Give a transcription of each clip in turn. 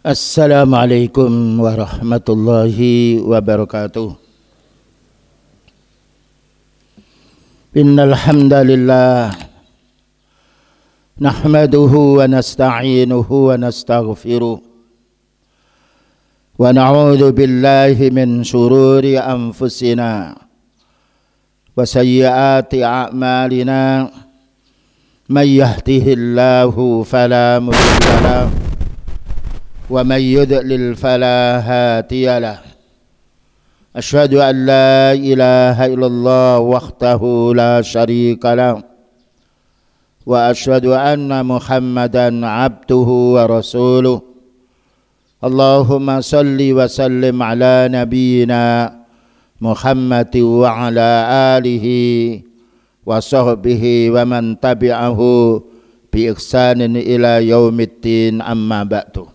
Assalamualaikum warahmatullahi wabarakatuh. Innal hamdalillah nahmaduhu wa nasta'inuhu wa nastaghfiruh wa na'udzu billahi min shururi anfusina wa sayyiati a'malina may yahdihillahu fala mudilla lahu wa may yudlil fala hadiya lahu. Asyhadu an la ilaha illallah wahdahu la syarika lahu wa asyhadu anna Muhammadan abduhu wa rasuluh. Allahumma salli wa sallim ala nabiyyina Muhammad wa ala alihi wa sahbihi wa man tabi'ahu bi ihsanin ila yaumiddin, amma ba'du.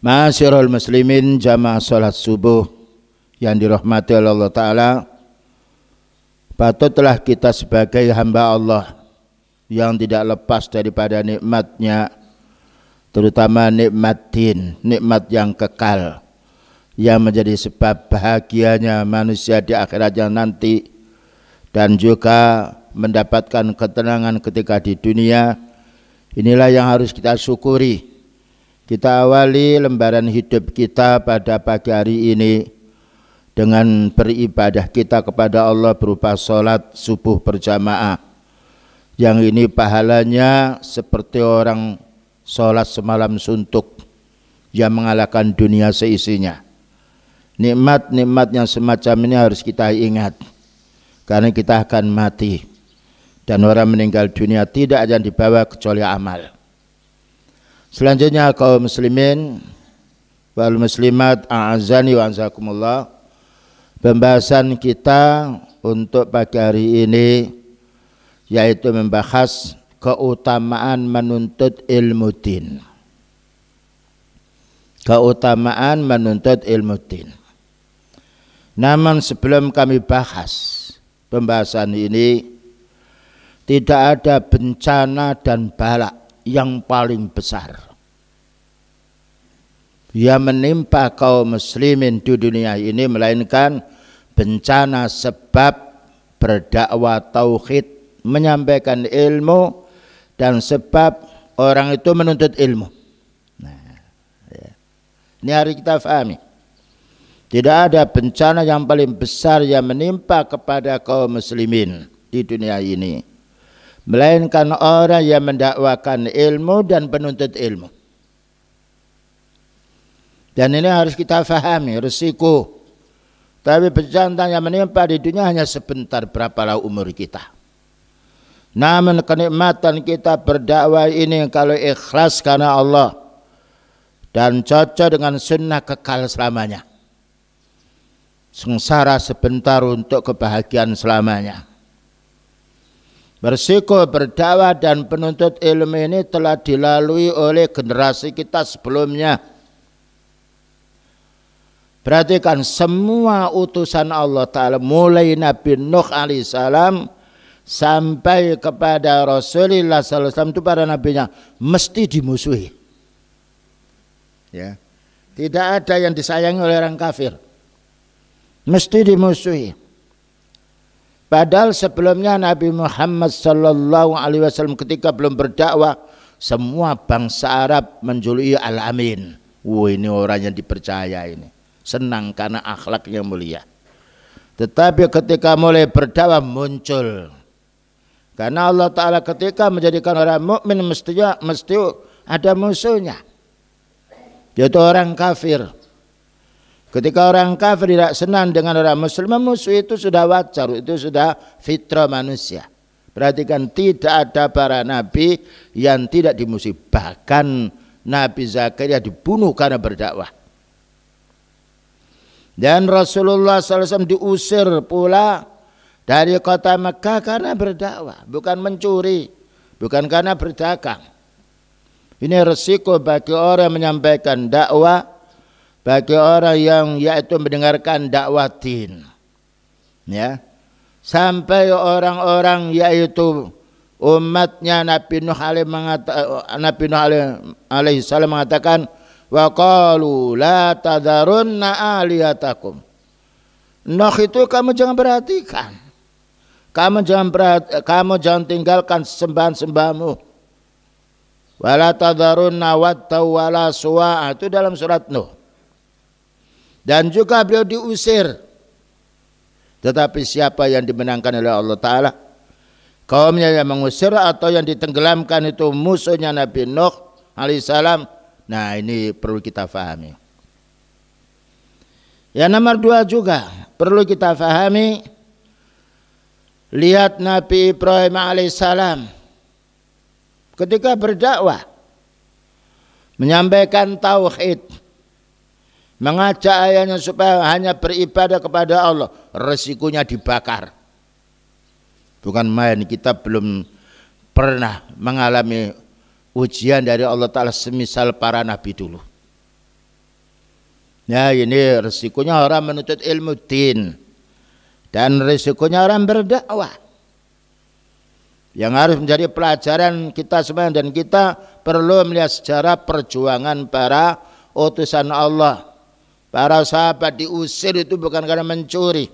Ma'asyiral muslimin, jamaah salat subuh yang dirahmati oleh Allah Ta'ala, patutlah kita sebagai hamba Allah yang tidak lepas daripada nikmatnya, terutama nikmat din, nikmat yang kekal, yang menjadi sebab bahagianya manusia di akhirat yang nanti, dan juga mendapatkan ketenangan ketika di dunia. Inilah yang harus kita syukuri. Kita awali lembaran hidup kita pada pagi hari ini dengan beribadah kita kepada Allah berupa sholat subuh berjamaah, yang ini pahalanya seperti orang sholat semalam suntuk yang mengalahkan dunia seisinya. Nikmat-nikmat yang semacam ini harus kita ingat, karena kita akan mati dan orang meninggal dunia tidak akan dibawa kecuali amal. Selanjutnya kaum muslimin wal muslimat, a'azani wa anzakumullah, pembahasan kita untuk pagi hari ini yaitu membahas keutamaan menuntut ilmu din. Keutamaan menuntut ilmu din. Namun sebelum kami bahas pembahasan ini, tidak ada bencana dan bala yang paling besar yang menimpa kaum muslimin di dunia ini melainkan bencana sebab berdakwah tauhid, menyampaikan ilmu, dan sebab orang itu menuntut ilmu. Nah, ya. Ini harus kita fahami. Tidak ada bencana yang paling besar yang menimpa kepada kaum muslimin di dunia ini melainkan orang yang mendakwakan ilmu dan penuntut ilmu. Dan ini harus kita fahami risiko. Tapi bencana yang menimpa di dunia hanya sebentar, berapalah umur kita. Namun kenikmatan kita berdakwah ini kalau ikhlas karena Allah dan cocok dengan sunnah, kekal selamanya. Sengsara sebentar untuk kebahagiaan selamanya. Bersiko berdakwah dan penuntut ilmu ini telah dilalui oleh generasi kita sebelumnya. Perhatikan, semua utusan Allah Ta'ala mulai Nabi Nuh alaihissalam sampai kepada Rasulullah SAW itu para nabinya mesti dimusuhi. Ya. Tidak ada yang disayangi oleh orang kafir. Mesti dimusuhi. Padahal sebelumnya Nabi Muhammad sallallahu alaihi wasallam ketika belum berdakwah, semua bangsa Arab menjuluki Al-Amin. Ini orang yang dipercaya ini. Senang karena akhlaknya mulia. Tetapi ketika mulai berdakwah muncul. Karena Allah Ta'ala ketika menjadikan orang mukmin mesti ada musuhnya. Yaitu orang kafir. Ketika orang kafir tidak senang dengan orang muslim, musuh itu sudah wajar, itu sudah fitrah manusia. Perhatikan, tidak ada para nabi yang tidak dimusuhi. Bahkan Nabi Zakaria dibunuh karena berdakwah. Dan Rasulullah SAW diusir pula dari kota Mekah karena berdakwah, bukan mencuri, bukan karena berdagang. Ini resiko bagi orang yang menyampaikan dakwah, bagi orang yang yaitu mendengarkan dakwah din. Ya. Sampai orang-orang yaitu umatnya Nabi Nuh alaihi salam mengatakan, wa qalu la tadharunna aliyatakum. Nuh itu kamu jangan perhatikan, kamu jangan tinggalkan sembahan-sembahanmu. Wala tadharunna watta wala suwa, itu dalam surat Nuh. Dan juga beliau diusir. Tetapi siapa yang dimenangkan oleh Allah Ta'ala? Kaumnya yang mengusir atau yang ditenggelamkan itu musuhnya Nabi Nuh alaihissalam. Nah, ini perlu kita fahami. Yang nomor 2 juga perlu kita fahami. Lihat Nabi Ibrahim alaihissalam ketika berdakwah, menyampaikan tauhid, mengajak ayahnya supaya hanya beribadah kepada Allah, resikonya dibakar. Bukan main, kita belum pernah mengalami ujian dari Allah Ta'ala semisal para nabi dulu. Ya, ini resikonya orang menuntut ilmu din dan resikonya orang berdakwah. Yang harus menjadi pelajaran kita semua, dan kita perlu melihat sejarah perjuangan para utusan Allah. Para sahabat diusir itu bukan karena mencuri.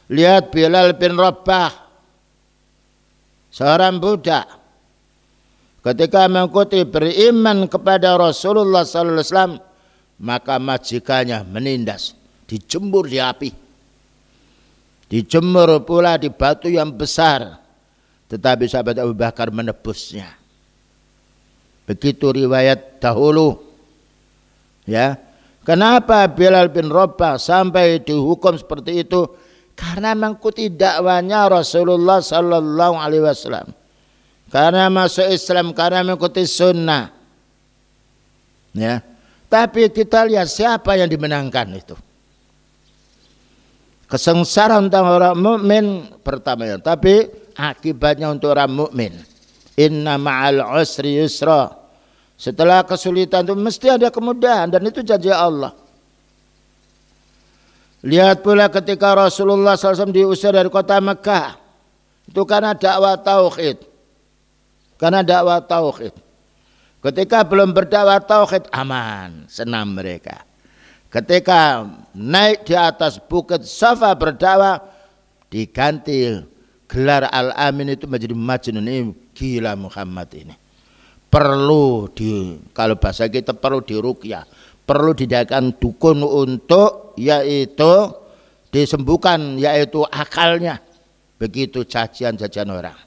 Lihat Bilal bin Rabah, seorang budak, ketika mengikuti beriman kepada Rasulullah sallallahu alaihi wasallam, maka majikannya menindas, dijemur di api, dijemur pula di batu yang besar, tetapi sahabat Abu Bakar menebusnya. Begitu riwayat dahulu. Ya, kenapa Bilal bin Rabah sampai dihukum seperti itu? Karena mengikuti dakwanya Rasulullah sallallahu alaihi wasallam, karena masuk Islam, karena mengikuti sunnah. Ya, tapi kita lihat siapa yang dimenangkan itu. Kesengsaraan untuk orang mukmin pertama, tapi akibatnya untuk orang mukmin. Inna ma'al usri yusra. Setelah kesulitan itu mesti ada kemudahan, dan itu janji Allah. Lihat pula ketika Rasulullah SAW diusir dari kota Mekah, itu karena dakwah tauhid. Karena dakwah tauhid. Ketika belum berdakwah tauhid, aman, senam mereka. Ketika naik di atas bukit Safa berdakwah, diganti gelar Al-Amin itu menjadi Majnun. Ini gila Muhammad ini. Perlu kalau bahasa kita perlu diruqyah, perlu didakan dukun untuk yaitu disembuhkan, yaitu akalnya. Begitu cacian-cacian orang.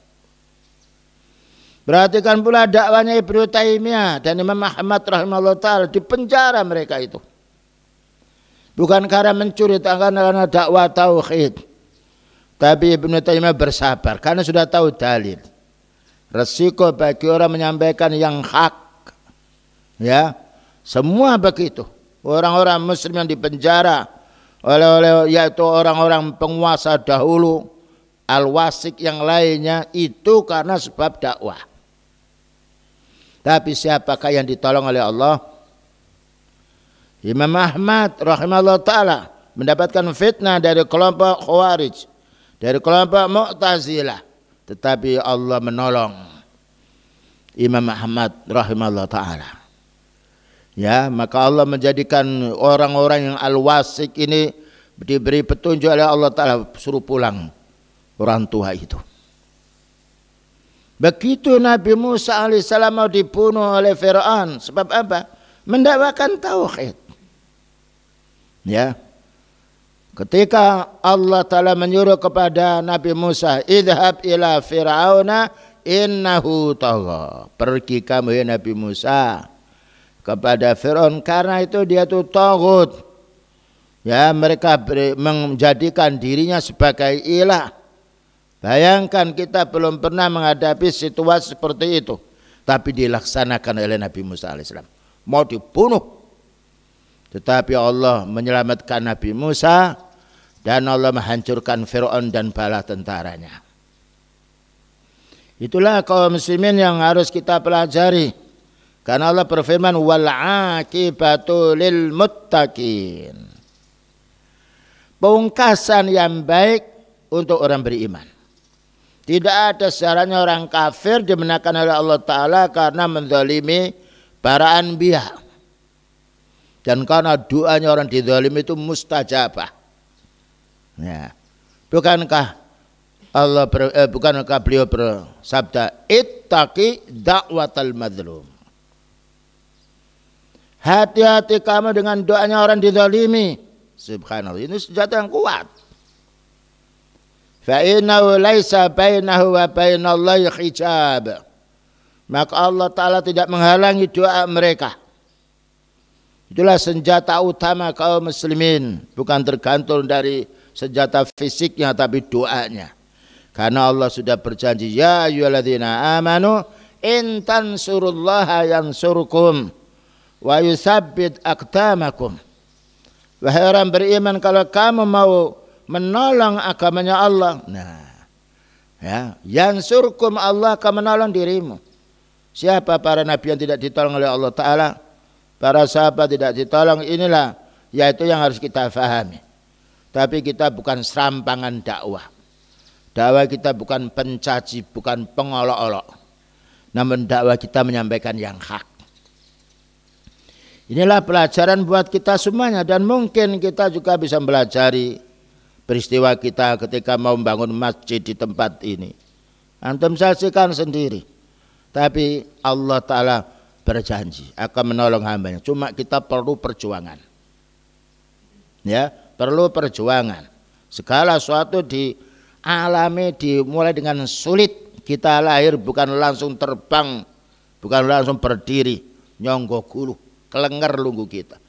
Perhatikan pula dakwanya Ibnu Taimiyah dan Imam Ahmad rahimahullah ta'ala, di penjara mereka itu. Bukan karena mencuri, karena dakwah tauhid. Tapi Ibnu Taimiyah bersabar karena sudah tahu dalil. Resiko bagi orang menyampaikan yang hak. Ya, semua begitu. Orang-orang muslim yang dipenjara oleh yaitu orang-orang penguasa dahulu, al-wasik yang lainnya, itu karena sebab dakwah. Tapi siapakah yang ditolong oleh Allah? Imam Ahmad rahimahullah ta'ala mendapatkan fitnah dari kelompok Khawarij, dari kelompok Mu'tazilah, tetapi Allah menolong Imam Ahmad rahimahullah ta'ala. Ya, maka Allah menjadikan orang-orang yang al-wasik ini diberi petunjuk oleh Allah ta'ala, suruh pulang orang tua itu. Begitu Nabi Musa alaihissalam mau dibunuh oleh Fir'aun, sebab apa? Mendakwakan tauhid. Ya, ketika Allah Ta'ala menyuruh kepada Nabi Musa, idhab ila Fir'auna innahu tagha. Pergi kamu ya Nabi Musa kepada Fir'aun, karena itu dia itu taghut. Ya, mereka menjadikan dirinya sebagai ilah. Bayangkan, kita belum pernah menghadapi situasi seperti itu, tapi dilaksanakan oleh Nabi Musa alaihissalam. Mau dibunuh, tetapi Allah menyelamatkan Nabi Musa, dan Allah menghancurkan Fir'aun dan bala tentaranya. Itulah kaum muslimin yang harus kita pelajari. Karena Allah berfirman, wal aqibatu lil muttaqin. Pungkasan yang baik untuk orang beriman. Tidak ada sejarahnya orang kafir dimenangkan oleh Allah Ta'ala karena menzalimi para anbiya. Dan karena doanya orang dizalimi itu mustajabah. Ya. Bukankah beliau bersabda, ittaqi da'watal madlum. Hati-hati kamu dengan doanya orang dizalimi. Subhanallah, ini senjata yang kuat. Fa innahu laisa bainahu wa bainallahi hijab. Maka Allah Ta'ala tidak menghalangi doa mereka. Itulah senjata utama kaum muslimin, bukan tergantung dari senjata fisiknya tapi doanya. Karena Allah sudah berjanji, ya ayyuhalladzina amanu in tansurullaha yansurkum wa yutsabbit aqdamakum. Wahai orang beriman, kalau kamu mau menolong agamanya Allah, nah ya, yansurkum, Allah akan menolong dirimu. Siapa para nabi yang tidak ditolong oleh Allah Ta'ala? Para sahabat tidak ditolong, inilah yaitu yang harus kita fahami. Tapi kita bukan serampangan dakwah. Dakwah kita bukan pencaci, bukan pengolok-olok. Namun dakwah kita menyampaikan yang hak. Inilah pelajaran buat kita semuanya. Dan mungkin kita juga bisa belajari peristiwa kita ketika mau membangun masjid di tempat ini. Antum saksikan sendiri. Tapi Allah Ta'ala berjanji akan menolong hambanya. Cuma kita perlu perjuangan. Ya, perlu perjuangan. Segala sesuatu dialami dimulai dengan sulit. Kita lahir bukan langsung terbang, bukan langsung berdiri, nyonggo gulu, kelenger lunggu kita.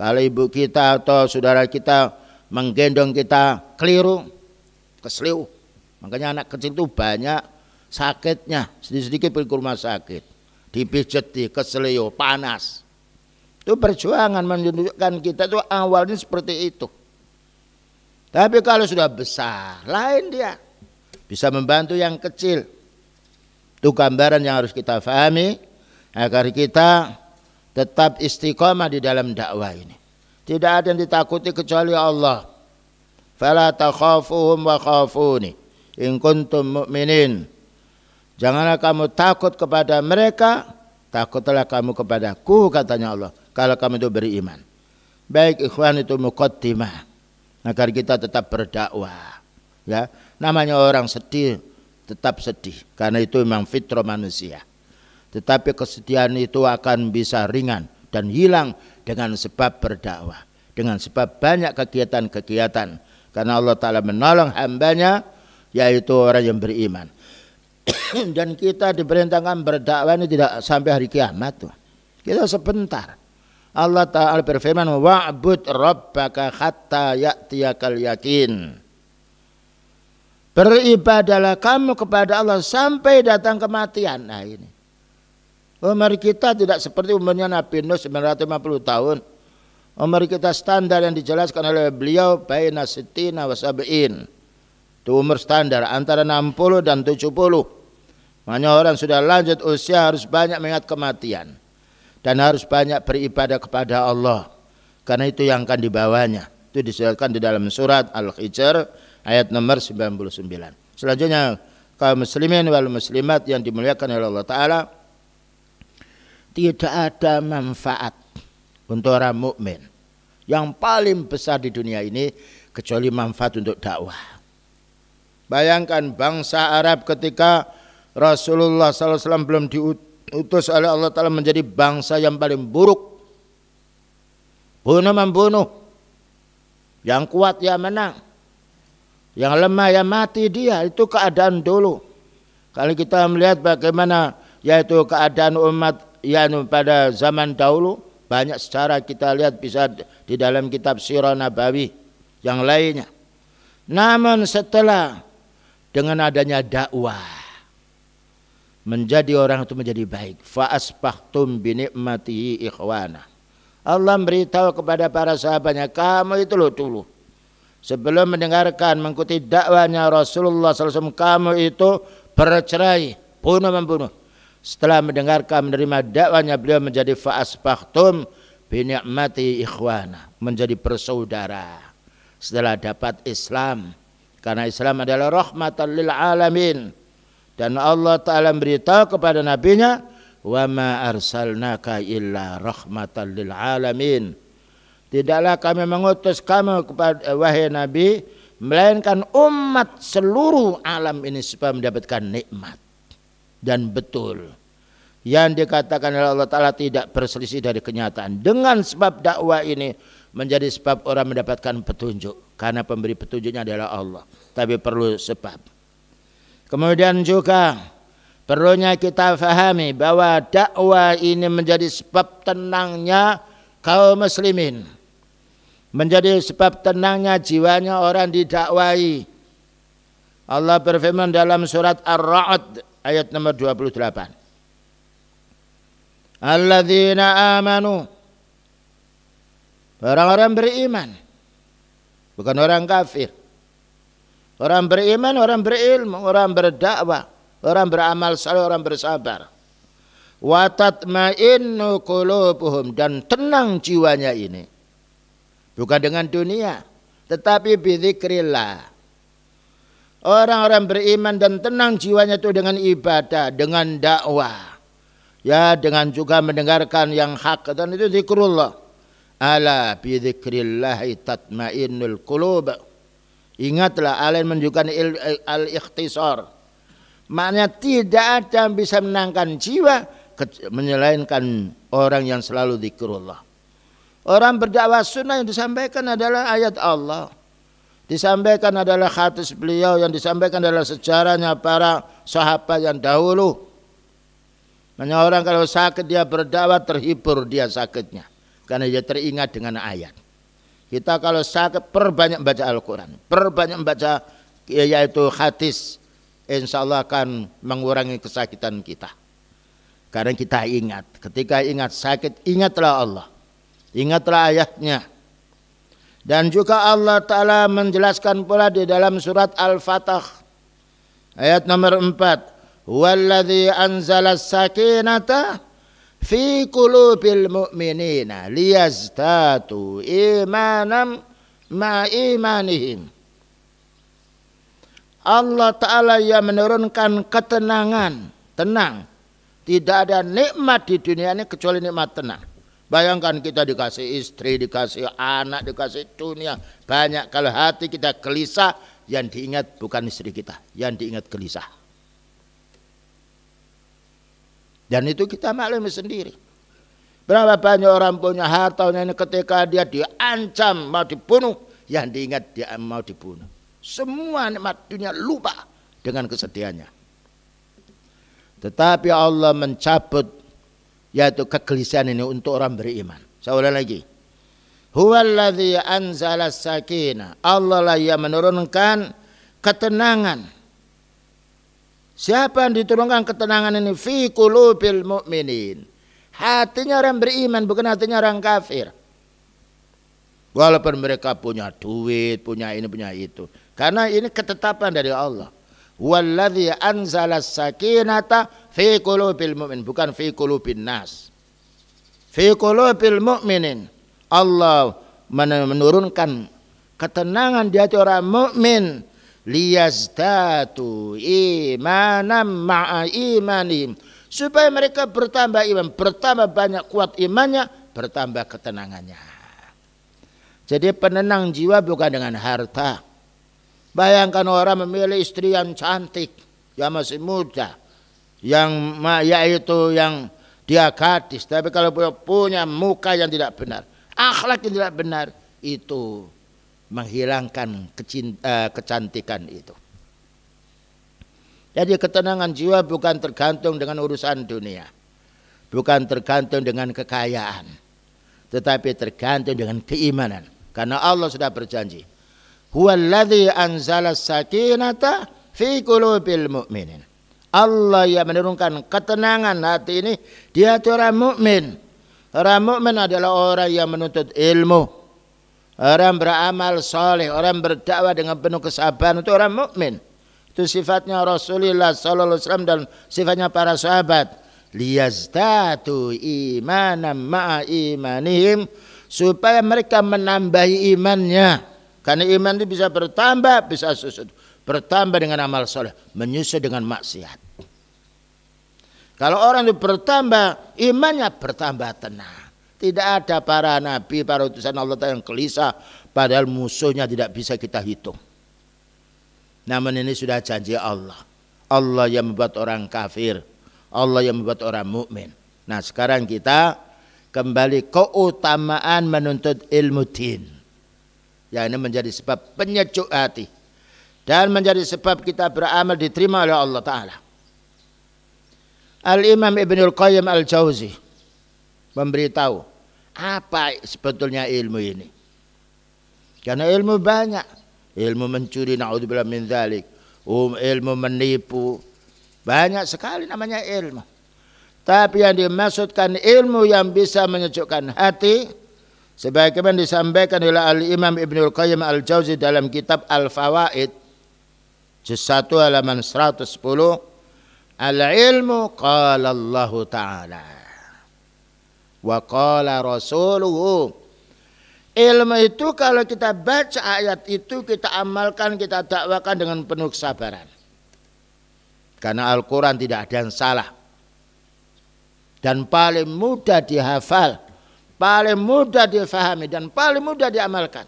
Kalau ibu kita atau saudara kita menggendong kita keliru, keseliu. Makanya anak kecil itu banyak sakitnya, sedikit-sedikit pergi ke rumah sakit. Dipijeti, keseliu, panas. Itu perjuangan menunjukkan kita itu awalnya seperti itu. Tapi kalau sudah besar, lain dia. Bisa membantu yang kecil. Itu gambaran yang harus kita fahami agar kita tetap istiqamah di dalam dakwah ini. Tidak ada yang ditakuti kecuali Allah. Fala takhafuhum wa khafuni in kuntum mu'minin. Janganlah kamu takut kepada mereka, takutlah kamu kepadaku, katanya Allah, kalau kamu itu beriman. Baik ikhwan, itu muqaddimah agar kita tetap berdakwah. Ya, namanya orang sedih tetap sedih karena itu memang fitrah manusia. Tetapi kesedihan itu akan bisa ringan dan hilang dengan sebab berdakwah, dengan sebab banyak kegiatan-kegiatan. Karena Allah Ta'ala menolong hambanya, yaitu orang yang beriman. Dan kita diperintahkan berdakwah ini tidak sampai hari kiamat tuh. Kita sebentar. Allah Ta'ala berfirman, wa'bud rabbaka hatta ya'tiyakal yakin. Beribadahlah kamu kepada Allah sampai datang kematian. Nah ini. Umur kita tidak seperti umurnya Nabi Nuh 950 tahun. Umur kita standar yang dijelaskan oleh beliau baina sittina wa sab'in. Itu umur standar antara 60 dan 70. Makanya orang sudah lanjut usia harus banyak mengingat kematian. Dan harus banyak beribadah kepada Allah. Karena itu yang akan dibawanya. Itu disebutkan di dalam surat Al-Hijr ayat nomor 99. Selanjutnya kaum muslimin wal muslimat yang dimuliakan oleh Allah Ta'ala. Tidak ada manfaat untuk orang mukmin yang paling besar di dunia ini kecuali manfaat untuk dakwah. Bayangkan bangsa Arab ketika Rasulullah SAW belum diutus oleh Allah Ta'ala menjadi bangsa yang paling buruk. Bunuh-membunuh. Yang kuat ya menang. Yang lemah ya mati dia. Itu keadaan dulu. Kalau kita melihat bagaimana yaitu keadaan umat yang pada zaman dahulu, banyak secara kita lihat bisa di dalam kitab Sirah Nabawi yang lainnya. Namun setelah dengan adanya dakwah, menjadi orang itu menjadi baik. Fa asbahtum bi ni'matihi ikhwana. Allah beritahu kepada para sahabatnya, kamu itu loh dulu sebelum mendengarkan mengikuti dakwahnya Rasulullah SAW, kamu itu bercerai, bunuh-membunuh. Setelah mendengarkan menerima dakwahnya beliau menjadi fa asbahtum bi ni'matihi ikhwana, menjadi bersaudara. Setelah dapat Islam, Karena Islam adalah rahmatan lil alamin. Dan Allah Ta'ala beritahu kepada nabinya, wa ma arsalnaka illa rahmatan lil alamin. Tidaklah kami mengutus kamu kepada wahai Nabi, melainkan umat seluruh alam ini supaya mendapatkan nikmat. Dan betul, yang dikatakan oleh Allah Ta'ala tidak berselisih dari kenyataan. Dengan sebab dakwah ini menjadi sebab orang mendapatkan petunjuk. Karena pemberi petunjuknya adalah Allah. Tapi perlu sebab. Kemudian juga perlunya kita fahami bahwa dakwah ini menjadi sebab tenangnya kaum muslimin. Menjadi sebab tenangnya jiwanya orang didakwai. Allah berfirman dalam surat Ar-Ra'd ayat nomor 28. Alladzina amanu. Orang-orang beriman. Bukan orang kafir. Orang beriman, orang berilmu, orang berdakwah, orang beramal saleh, orang bersabar. Wa tatma'innu qulubuhum, dan tenang jiwanya ini. Bukan dengan dunia, tetapi bizikrillah. Orang-orang beriman dan tenang jiwanya itu dengan ibadah, dengan dakwah. Ya, dengan juga mendengarkan yang hak, dan itu zikrullah. Ala bizikrillahi tatma'innul qulub. Ingatlah, alain menunjukkan al-ikhtisar. Maknanya tidak ada yang bisa menenangkan jiwa menyelainkan orang yang selalu zikrullah. Orang berdakwah sunnah yang disampaikan adalah ayat Allah. Disampaikan adalah hadis beliau, yang disampaikan adalah sejarahnya para sahabat yang dahulu. Maknanya orang kalau sakit dia berdakwah, terhibur dia sakitnya. Karena dia teringat dengan ayat. Kita kalau sakit perbanyak baca Al-Quran, perbanyak baca yaitu hadis, insya Allah akan mengurangi kesakitan kita. Karena kita ingat, ketika ingat sakit, ingatlah Allah, ingatlah ayatnya. Dan juga Allah Ta'ala menjelaskan pula di dalam surat Al-Fatah ayat nomor 4, walladzi anzala sakinata fi qulubil mu'minina liyazdatu imanam ma imanihim. Allah Ta'ala yang menurunkan ketenangan, tenang. Tidak ada nikmat di dunia ini kecuali nikmat tenang. Bayangkan kita dikasih istri, dikasih anak, dikasih dunia banyak. Kalau hati kita gelisah, yang diingat bukan istri kita, yang diingat gelisah. Dan itu kita maklumi sendiri. Berapa banyak orang punya harta ini ketika dia diancam mau dibunuh, yang diingat dia mau dibunuh. Semua nikmat dunia lupa dengan kesedihannya. Tetapi Allah mencabut yaitu kegelisahan ini untuk orang beriman. Saya ulang lagi. Huwallazi anzala sakinah. Allah lah yang menurunkan ketenangan. Siapa yang diturunkan ketenangan ini? Fi qulubil mu'minin. Hatinya orang beriman, bukan hatinya orang kafir. Walaupun mereka punya duit, punya ini, punya itu. Karena ini ketetapan dari Allah. Walladzi anzala sakinata fi qulubil mu'min, bukan fi qulubin nas. Fi qulubil mu'minin. Allah menurunkan ketenangan di hati orang mukmin. Liyazdatu imanam ma'a imanim, supaya mereka bertambah iman, bertambah banyak kuat imannya, bertambah ketenangannya. Jadi penenang jiwa bukan dengan harta. Bayangkan orang memilih istri yang cantik, yang masih muda, yang yaitu yang dia gadis, tapi kalau punya muka yang tidak benar, akhlak yang tidak benar, itu menghilangkan kecantikan itu. Jadi ketenangan jiwa bukan tergantung dengan urusan dunia, bukan tergantung dengan kekayaan, tetapi tergantung dengan keimanan. Karena Allah sudah berjanji, huwallazi anzala sakinata fi qulubil mu'minin. Allah yang menurunkan ketenangan hati ini di hati orang mukmin. Orang mukmin adalah orang yang menuntut ilmu, orang beramal soleh, orang berdakwah dengan penuh kesabaran, itu orang mukmin. Itu sifatnya Rasulullah sallallahu alaihi wasallam dan sifatnya para sahabat. Liyazdatu imanam ma'a imanihim, supaya mereka menambahi imannya. Karena iman itu bisa bertambah, bisa susut. bertambah dengan amal soleh, menyusul dengan maksiat. Kalau orang itu bertambah imannya, bertambah tenang. Tidak ada para nabi, para utusan Allah yang gelisah, padahal musuhnya tidak bisa kita hitung. Namun ini sudah janji Allah. Allah yang membuat orang kafir, Allah yang membuat orang mukmin. Nah, sekarang kita kembali keutamaan menuntut ilmu din. Yang ini menjadi sebab penyejuk hati dan menjadi sebab kita beramal diterima oleh Allah Ta'ala. Al-Imam Ibnul Qayyim Al-Jauzi memberitahu apa sebetulnya ilmu ini. Karena ilmu banyak, ilmu mencuri, naudzubillah min dzalik, ilmu menipu, banyak sekali namanya ilmu. Tapi yang dimaksudkan ilmu yang bisa menyejukkan hati, sebagaimana disampaikan oleh Al-Imam Ibnul Qayyim Al-Jauzi dalam kitab Al-Fawaid juz 1 halaman 110, al-ilmu qala Allah Ta'ala wa qala rasuluhu. Ilmu itu kalau kita baca ayat itu, kita amalkan, kita dakwakan dengan penuh kesabaran. Karena Al-Quran tidak ada yang salah. Dan paling mudah dihafal, paling mudah difahami, dan paling mudah diamalkan.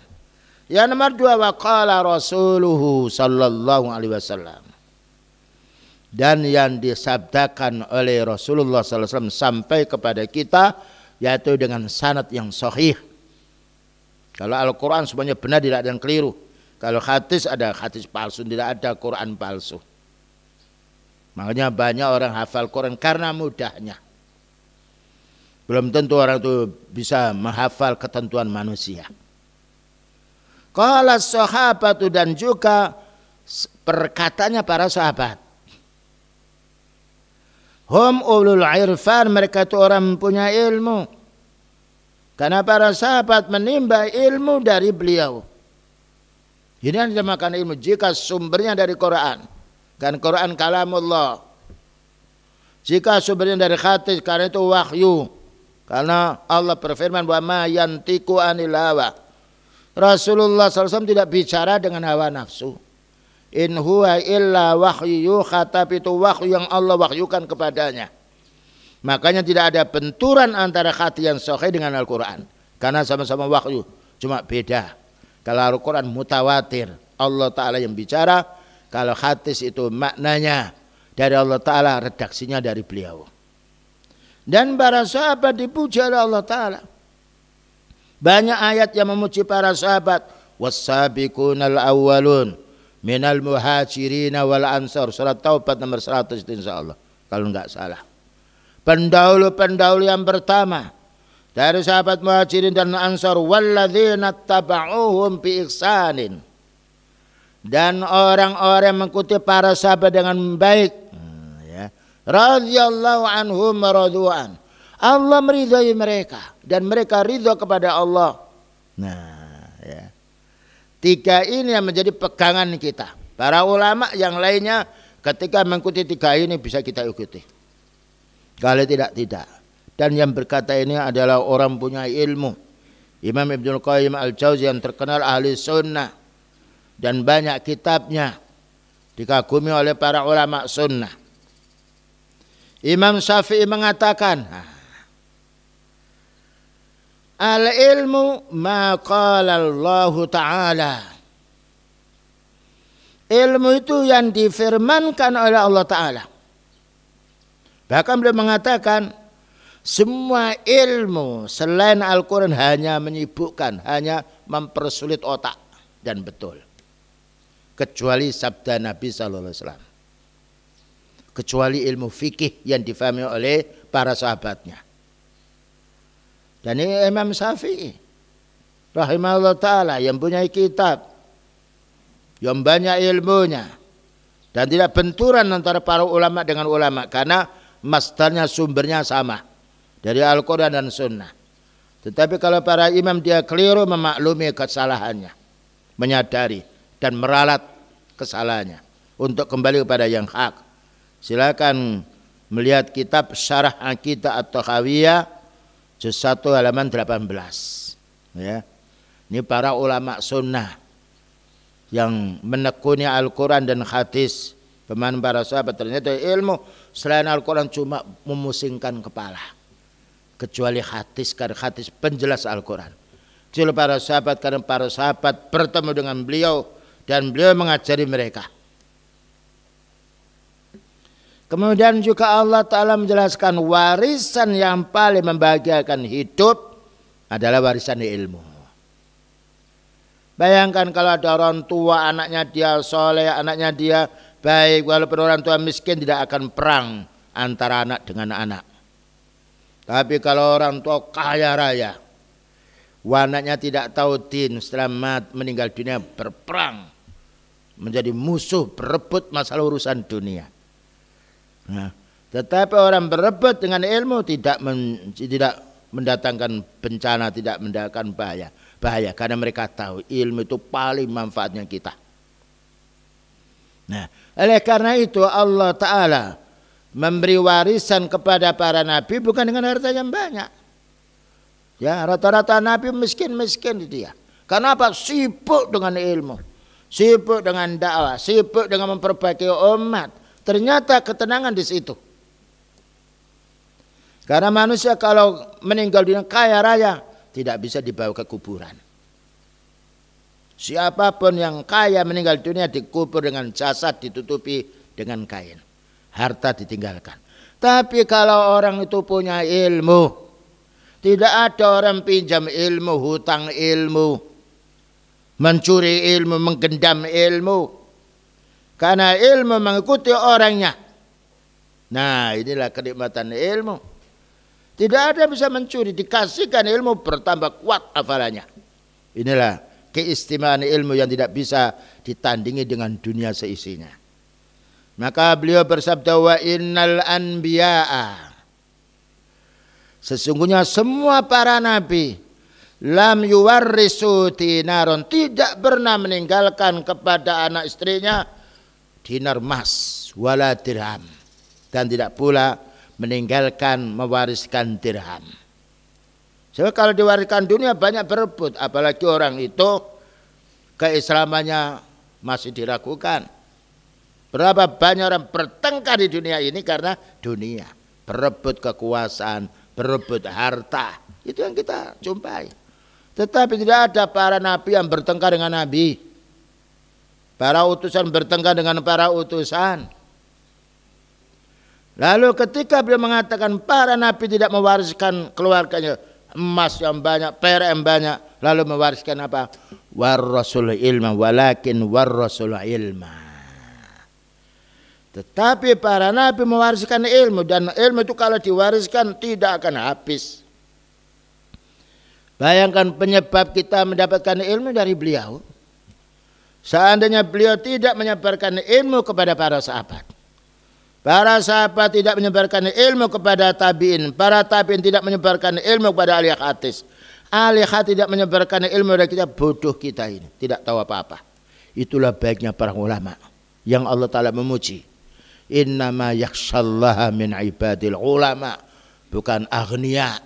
Yang nomor 2, wa qala rasuluhu sallallahu alaihi wasallam. Dan yang disabdakan oleh Rasulullah sallallahu alaihi wasallam sampai kepada kita, yaitu dengan sanad yang sahih. Kalau Al-Quran semuanya benar, tidak ada yang keliru. Kalau hadis, ada hadis palsu, tidak ada Quran palsu. Makanya banyak orang hafal Quran karena mudahnya. Belum tentu orang itu bisa menghafal ketentuan manusia. Qala sahabatu, dan juga perkataannya para sahabat. Hum ulul irfan, mereka itu orang mempunyai ilmu. Karena para sahabat menimba ilmu dari beliau. Ini yang dinamakan ilmu jika sumbernya dari Quran. Kan Quran kalamullah. Jika sumbernya dari hadis, karena itu wahyu. Karena Allah berfirman bahwa ma yantiqu anil hawa. Rasulullah SAW tidak bicara dengan hawa nafsu. In huwa illa wahyu yuha, tapi itu wahyu yang Allah wahyukan kepadanya. Makanya tidak ada benturan antara hadis yang sahih dengan Al-Quran. Karena sama-sama wahyu, cuma beda. Kalau Al-Quran mutawatir, Allah Ta'ala yang bicara. Kalau hadis itu maknanya dari Allah Ta'ala, redaksinya dari beliau. Dan para sahabat dipuji oleh Allah Ta'ala. Banyak ayat yang memuji para sahabat. Was-sabiqunal awwalun minal muhajirin wal ansar. Surat Taubat nomor 100 itu insyaAllah, kalau enggak salah. Pendahulu-pendahulu yang pertama dari sahabat muhajirin dan ansar, walladzina taba'uhum bi ihsanin, dan orang-orang mengikuti para sahabat dengan baik. Ya. Radhiyallahu anhum wa radu'an. Allah meridhai mereka dan mereka ridha kepada Allah. Nah, ya. 3 ini yang menjadi pegangan kita. Para ulama yang lainnya ketika mengikuti 3 ini bisa kita ikuti. Kalau tidak, tidak. Dan yang berkata ini adalah orang punya ilmu. Imam Ibnul Qayyim Al-Jauzi yang terkenal ahli sunnah. Dan banyak kitabnya dikagumi oleh para ulama sunnah. Imam Syafi'i mengatakan, al-ilmu ma qala Allah Ta'ala. Ilmu itu yang difirmankan oleh Allah Ta'ala. Bahkan beliau mengatakan, semua ilmu selain Al-Quran hanya menyibukkan, hanya mempersulit otak. Dan betul. Kecuali sabda Nabi SAW. Kecuali ilmu fikih yang difahami oleh para sahabatnya. Dan ini Imam Syafi'i rahimahullah ta'ala yang punya kitab, yang banyak ilmunya. Dan tidak benturan antara para ulama dengan ulama. Karena masdarnya, sumbernya sama dari Al-Quran dan Sunnah. Tetapi kalau para imam dia keliru, memaklumi kesalahannya, menyadari dan meralat kesalahannya untuk kembali kepada yang hak. Silakan melihat kitab Syarah Aqidah At-Tahawiyah juz 1 halaman 18. Ya. Ini para ulama sunnah yang menekuni Al-Quran dan hadis pemahaman para sahabat. Ternyata ilmu selain Al-Quran cuma memusingkan kepala, kecuali hadis, karena hadis penjelas Al-Quran. Kecuali para sahabat, karena para sahabat bertemu dengan beliau dan beliau mengajari mereka. Kemudian juga Allah Ta'ala menjelaskan warisan yang paling membahagiakan hidup adalah warisan ilmu. Bayangkan kalau ada orang tua, anaknya dia soleh, anaknya dia baik, walaupun orang tua miskin tidak akan perang antara anak dengan anak. Tapi kalau orang tua kaya raya, anaknya tidak tahu din, setelah meninggal dunia berperang, menjadi musuh, berebut masalah urusan dunia. Nah, tetapi orang berebut dengan ilmu tidak mendatangkan bencana, tidak mendatangkan bahaya, karena mereka tahu ilmu itu paling manfaatnya kita. Nah, oleh karena itu Allah Ta'ala memberi warisan kepada para nabi bukan dengan harta yang banyak. Ya, rata-rata nabi miskin-miskin dia. Karena apa? Sibuk dengan ilmu, sibuk dengan dakwah, sibuk dengan memperbaiki umat. Ternyata ketenangan di situ. Karena manusia kalau meninggal dunia kaya raya tidak bisa dibawa ke kuburan. Siapapun yang kaya meninggal dunia dikubur dengan jasad, ditutupi dengan kain. Harta ditinggalkan. Tapi kalau orang itu punya ilmu, tidak ada orang pinjam ilmu, hutang ilmu, mencuri ilmu, menggendam ilmu. Karena ilmu mengikuti orangnya. Nah, inilah kenikmatan ilmu. Tidak ada yang bisa mencuri, dikasihkan ilmu bertambah kuat hafalannya. Inilah keistimewaan ilmu yang tidak bisa ditandingi dengan dunia seisinya. Maka beliau bersabda, wa innal anbiya'a, sesungguhnya semua para nabi, lam yuwarrisu dinaron, tidak pernah meninggalkan kepada anak istrinya dinar emas wala dirham, dan tidak pula meninggalkan mewariskan dirham. Sebab kalau diwariskan dunia banyak berebut, apalagi orang itu keislamannya masih diragukan. Berapa banyak orang bertengkar di dunia ini karena dunia, berebut kekuasaan, berebut harta. Itu yang kita jumpai. Tetapi tidak ada para nabi yang bertengkar dengan nabi, para utusan bertengkar dengan para utusan. Lalu ketika beliau mengatakan para nabi tidak mewariskan keluarganya emas yang banyak, perak yang banyak, lalu mewariskan apa? Warrasul ilma, walakin warrasul ilma. Tetapi para nabi mewariskan ilmu, dan ilmu itu kalau diwariskan tidak akan habis. Bayangkan penyebab kita mendapatkan ilmu dari beliau. Seandainya beliau tidak menyebarkan ilmu kepada para sahabat, para sahabat tidak menyebarkan ilmu kepada tabi'in, para tabi'in tidak menyebarkan ilmu kepada ahli hadis, ahli hadis tidak menyebarkan ilmu dari kita, bodoh kita ini, tidak tahu apa-apa. Itulah baiknya para ulama yang Allah Ta'ala memuji. Innama yakhshallaha min ibadil ulama, bukan aghnia.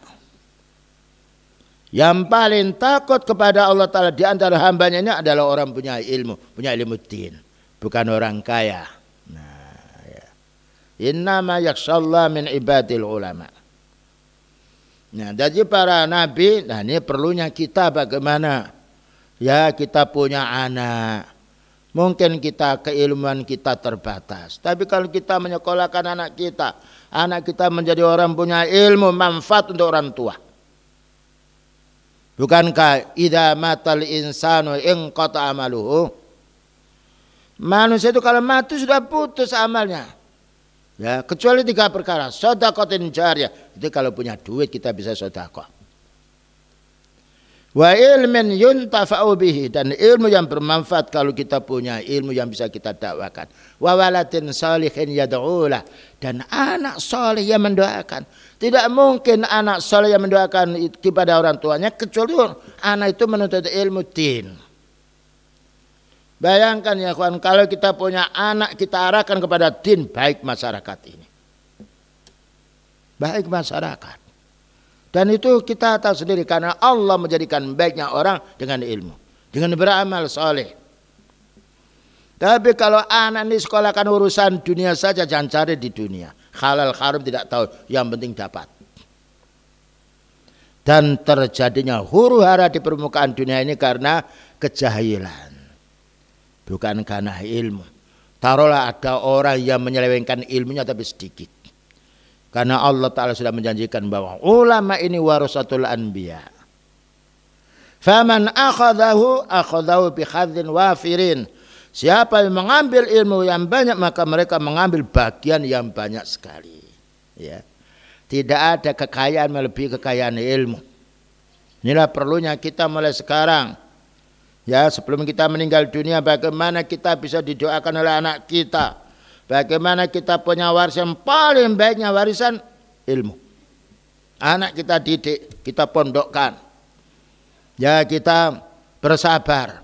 Yang paling takut kepada Allah Ta'ala di antara hambanya ini adalah orang punya ilmu din, bukan orang kaya. Nah, ya. Innama yakhshallaha min ibadil ulama. Nah, jadi para nabi, nah ini perlunya kita bagaimana? Ya, kita punya anak. Mungkin kita keilmuan kita terbatas. Tapi kalau kita menyekolahkan anak kita menjadi orang punya ilmu, manfaat untuk orang tua. Bukankah idza matal insanu inqata amaluhu? Manusia itu kalau mati sudah putus amalnya. Ya, kecuali 3 perkara. Shadaqatin jariyah. Itu kalau punya duit kita bisa sedekah. Wa ilmin yuntafa'u bihi, dan ilmu yang bermanfaat kalau kita punya ilmu yang bisa kita dakwakan. Wa waladin shalihin yad'ulah, dan anak soleh yang mendoakan. Tidak mungkin anak soleh yang mendoakan kepada orang tuanya kecuali anak itu menuntut ilmu din. Bayangkan ya kawan, kalau kita punya anak kita arahkan kepada din, baik masyarakat ini, baik masyarakat. Dan itu kita tahu sendiri karena Allah menjadikan baiknya orang dengan ilmu, dengan beramal soleh. Tapi kalau anak ini sekolahkan urusan dunia saja, jangan cari di dunia. Halal haram tidak tahu, yang penting dapat. Dan terjadinya huru hara di permukaan dunia ini karena kejahilan, bukan karena ilmu. Taruhlah ada orang yang menyelewengkan ilmunya tapi sedikit. Karena Allah Ta'ala sudah menjanjikan bahwa ulama ini warasatul anbiya. Faman akhadahu bihadzin wafirin. Siapa yang mengambil ilmu yang banyak, maka mereka mengambil bagian yang banyak sekali. Ya. Tidak ada kekayaan melebihi kekayaan ilmu. Inilah perlunya kita mulai sekarang. Ya, sebelum kita meninggal dunia, bagaimana kita bisa didoakan oleh anak kita. Bagaimana kita punya warisan paling baiknya, warisan ilmu. Anak kita didik, kita pondokkan. Ya, kita bersabar.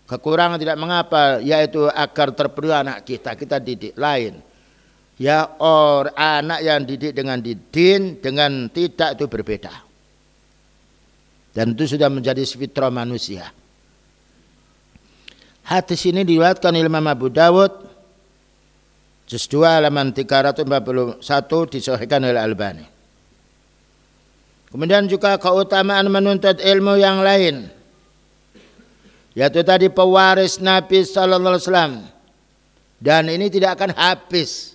Kekurangan tidak mengapa, yaitu agar terpenuhi anak kita didik. Lain. Ya, anak yang didik dengan didin, dengan tidak itu berbeda. Dan itu sudah menjadi fitrah manusia. Hadis ini diriwayatkan oleh Imam Abu Dawud, juz 2 halaman 341, disahihkan oleh Albani. Kemudian juga keutamaan menuntut ilmu yang lain, yaitu tadi pewaris Nabi sallallahu alaihi wasallam. Dan ini tidak akan habis.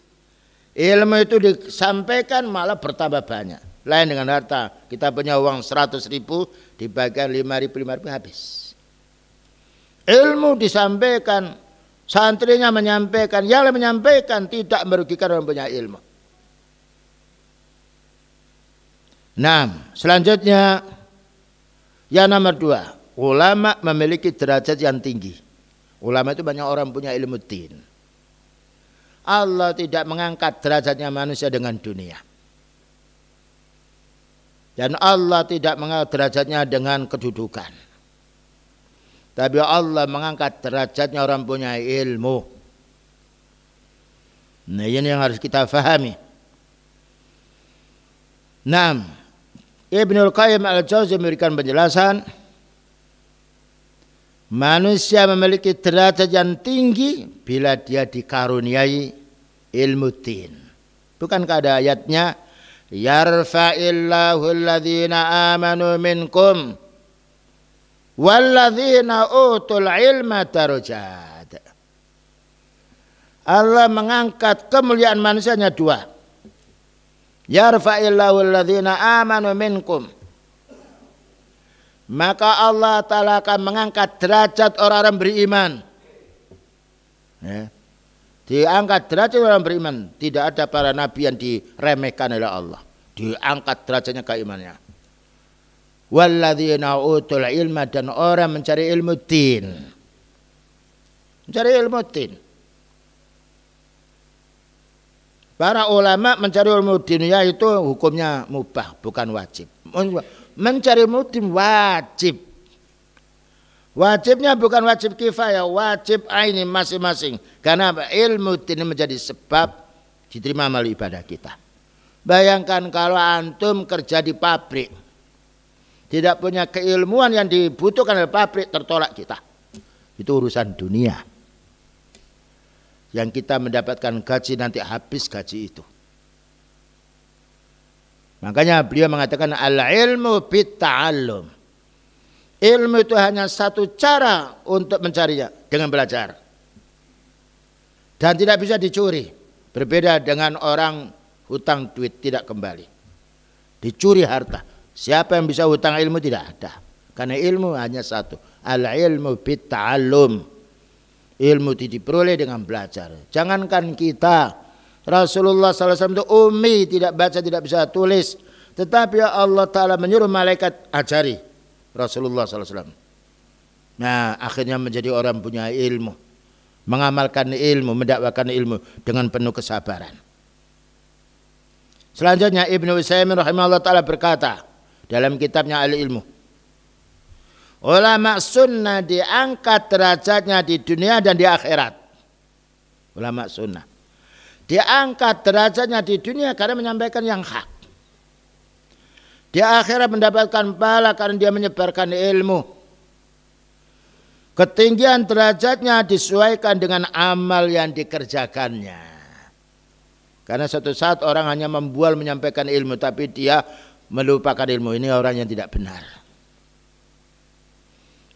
Ilmu itu disampaikan malah bertambah banyak. Lain dengan harta. Kita punya uang 100.000, dibagikan 5.000 habis. Ilmu disampaikan, santrinya menyampaikan, yang menyampaikan tidak merugikan orang punya ilmu. Nah, selanjutnya yang nomor 2, ulama memiliki derajat yang tinggi. Ulama itu banyak orang punya ilmu din. Allah tidak mengangkat derajatnya manusia dengan dunia. Dan Allah tidak mengangkat derajatnya dengan kedudukan. Tapi Allah mengangkat derajatnya orang punya ilmu. Nah, ini yang harus kita fahami. Nah, Ibnul Qayyim al-Jauzi memberikan penjelasan, manusia memiliki derajat yang tinggi bila dia dikaruniai ilmu din. Bukankah ada ayatnya, yarfa'illahu alladhina amanu minkum walladzina utul ilma darajat. Allah mengangkat kemuliaan manusianya 2. Yarfa'illahu alladhina amanu minkum. Maka Allah Ta'ala akan mengangkat derajat orang-orang beriman. Ya. Diangkat derajat orang beriman. Tidak ada para nabi yang diremehkan oleh Allah. Diangkat derajatnya keimanannya. Walladzina utul ilma, dan orang mencari ilmu din. Mencari ilmu din. Para ulama mencari ilmu dunia itu hukumnya mubah, bukan wajib. Mencari ilmu din wajib. Wajibnya bukan wajib kifayah, wajib aini masing-masing. Karena ilmu din menjadi sebab diterima amal ibadah kita. Bayangkan kalau antum kerja di pabrik, tidak punya keilmuan yang dibutuhkan oleh pabrik, tertolak kita. Itu urusan dunia. Yang kita mendapatkan gaji nanti habis gaji itu. Makanya beliau mengatakan al-ilmu bit-ta'allum. Ilmu itu hanya satu cara untuk mencarinya, dengan belajar. Dan tidak bisa dicuri. Berbeda dengan orang hutang duit tidak kembali. Dicuri harta. Siapa yang bisa hutang ilmu? Tidak ada. Karena ilmu hanya satu. Al-ilmu bit-ta'allum. Ilmu itu diperoleh dengan belajar. Jangankan kita, Rasulullah SAW itu ummi, tidak baca, tidak bisa tulis. Tetapi Allah Ta'ala menyuruh malaikat ajari Rasulullah SAW. Nah, akhirnya menjadi orang punya ilmu. Mengamalkan ilmu, mendakwakan ilmu dengan penuh kesabaran. Selanjutnya Ibnu Utsaimin rahimahullah ta'ala berkata dalam kitabnya Al-Ilmu, ulama sunnah diangkat derajatnya di dunia dan di akhirat. Ulama sunnah diangkat derajatnya di dunia karena menyampaikan yang hak. Di akhirat mendapatkan pahala karena dia menyebarkan ilmu. Ketinggian derajatnya disesuaikan dengan amal yang dikerjakannya. Karena suatu saat orang hanya membual menyampaikan ilmu tapi dia melupakan ilmu, ini orang yang tidak benar.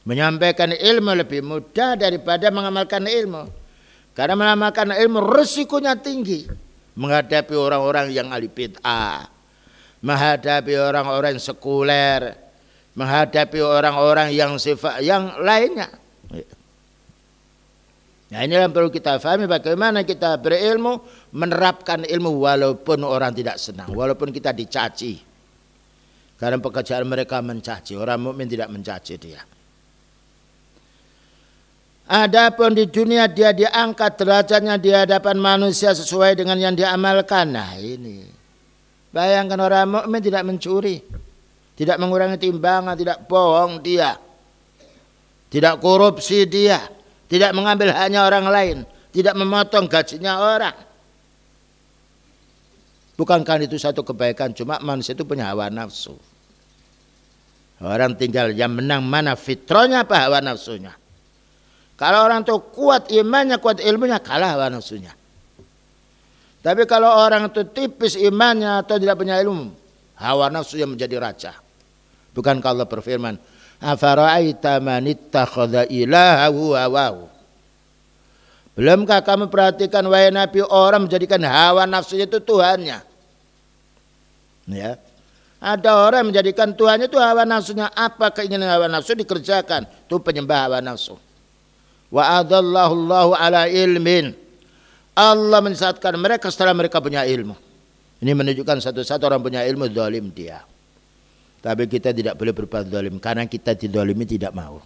Menyampaikan ilmu lebih mudah daripada mengamalkan ilmu. Karena mengamalkan ilmu resikonya tinggi. Menghadapi orang-orang yang ahli bid'ah, menghadapi orang-orang sekuler, menghadapi orang-orang yang sifat yang lainnya. Nah, ini yang perlu kita pahami, bagaimana kita berilmu, menerapkan ilmu walaupun orang tidak senang, walaupun kita dicaci. Karena pekerjaan mereka mencaci, orang mukmin tidak mencaci dia. Adapun di dunia dia diangkat derajatnya di hadapan manusia sesuai dengan yang diamalkan. Nah ini, bayangkan orang mukmin tidak mencuri, tidak mengurangi timbangan, tidak bohong dia, tidak korupsi dia, tidak mengambil haknya orang lain, tidak memotong gajinya orang. Bukankah itu satu kebaikan? Cuma manusia itu punya hawa nafsu. Orang tinggal yang menang mana fitrahnya apa hawa nafsunya. Kalau orang itu kuat imannya, kuat ilmunya, kalah hawa nafsunya. Tapi kalau orang itu tipis imannya atau tidak punya ilmu, hawa nafsu yang menjadi raja. Bukankah Allah berfirman, afara'aita man ittakhadha ilahahu hawahu. Belumkah kamu perhatikan wahai Nabi, orang menjadikan hawa nafsunya itu Tuhannya. Ya. Ada orang menjadikan Tuhannya itu hawa nafsunya. Apa keinginan hawa nafsu dikerjakan, itu penyembah hawa nafsu. Wa adallahu Allahu ala ilmin. Allah menyesatkan mereka setelah mereka punya ilmu. Ini menunjukkan satu-satu orang punya ilmu zalim dia. Tapi kita tidak boleh berbuat zalim karena kita dizalimi tidak mau.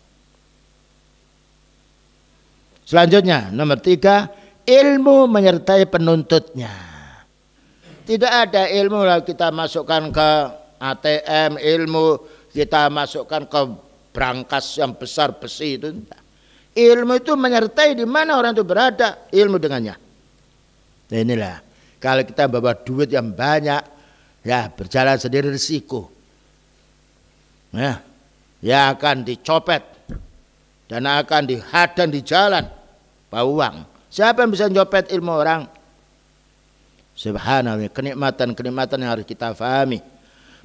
Selanjutnya nomor 3, ilmu menyertai penuntutnya. Tidak ada ilmu lalu kita masukkan ke ATM, ilmu kita masukkan ke brankas yang besar besi itu. Ilmu itu menyertai di mana orang itu berada, ilmu dengannya. Nah inilah, kalau kita bawa duit yang banyak, ya berjalan sendiri risiko. Nah, ya akan dicopet dan akan dihadang di jalan, bawa uang. Siapa yang bisa mencopet ilmu orang? Subhanallah, kenikmatan-kenikmatan yang harus kita pahami.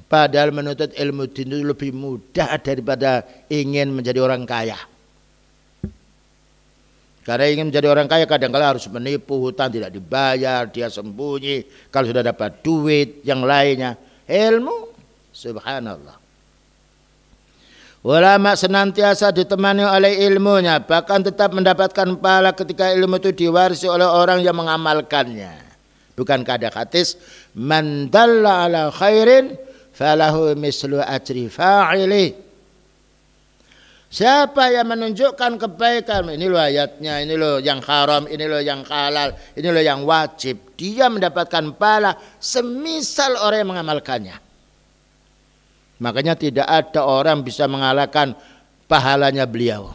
Padahal menuntut ilmu itu lebih mudah daripada ingin menjadi orang kaya. Karena ingin menjadi orang kaya kadang-kala harus menipu, hutang tidak dibayar, dia sembunyi. Kalau sudah dapat duit yang lainnya, ilmu, subhanallah. Ulama senantiasa ditemani oleh ilmunya, bahkan tetap mendapatkan pahala ketika ilmu itu diwarisi oleh orang yang mengamalkannya. Bukankah ada hadis, man dalla ala khairin falahu mislu ajri fa'ili. Siapa yang menunjukkan kebaikan, ini loh ayatnya, ini loh yang haram, ini loh yang halal, ini loh yang wajib, dia mendapatkan pahala semisal orang yang mengamalkannya. Makanya tidak ada orang bisa mengalahkan pahalanya beliau.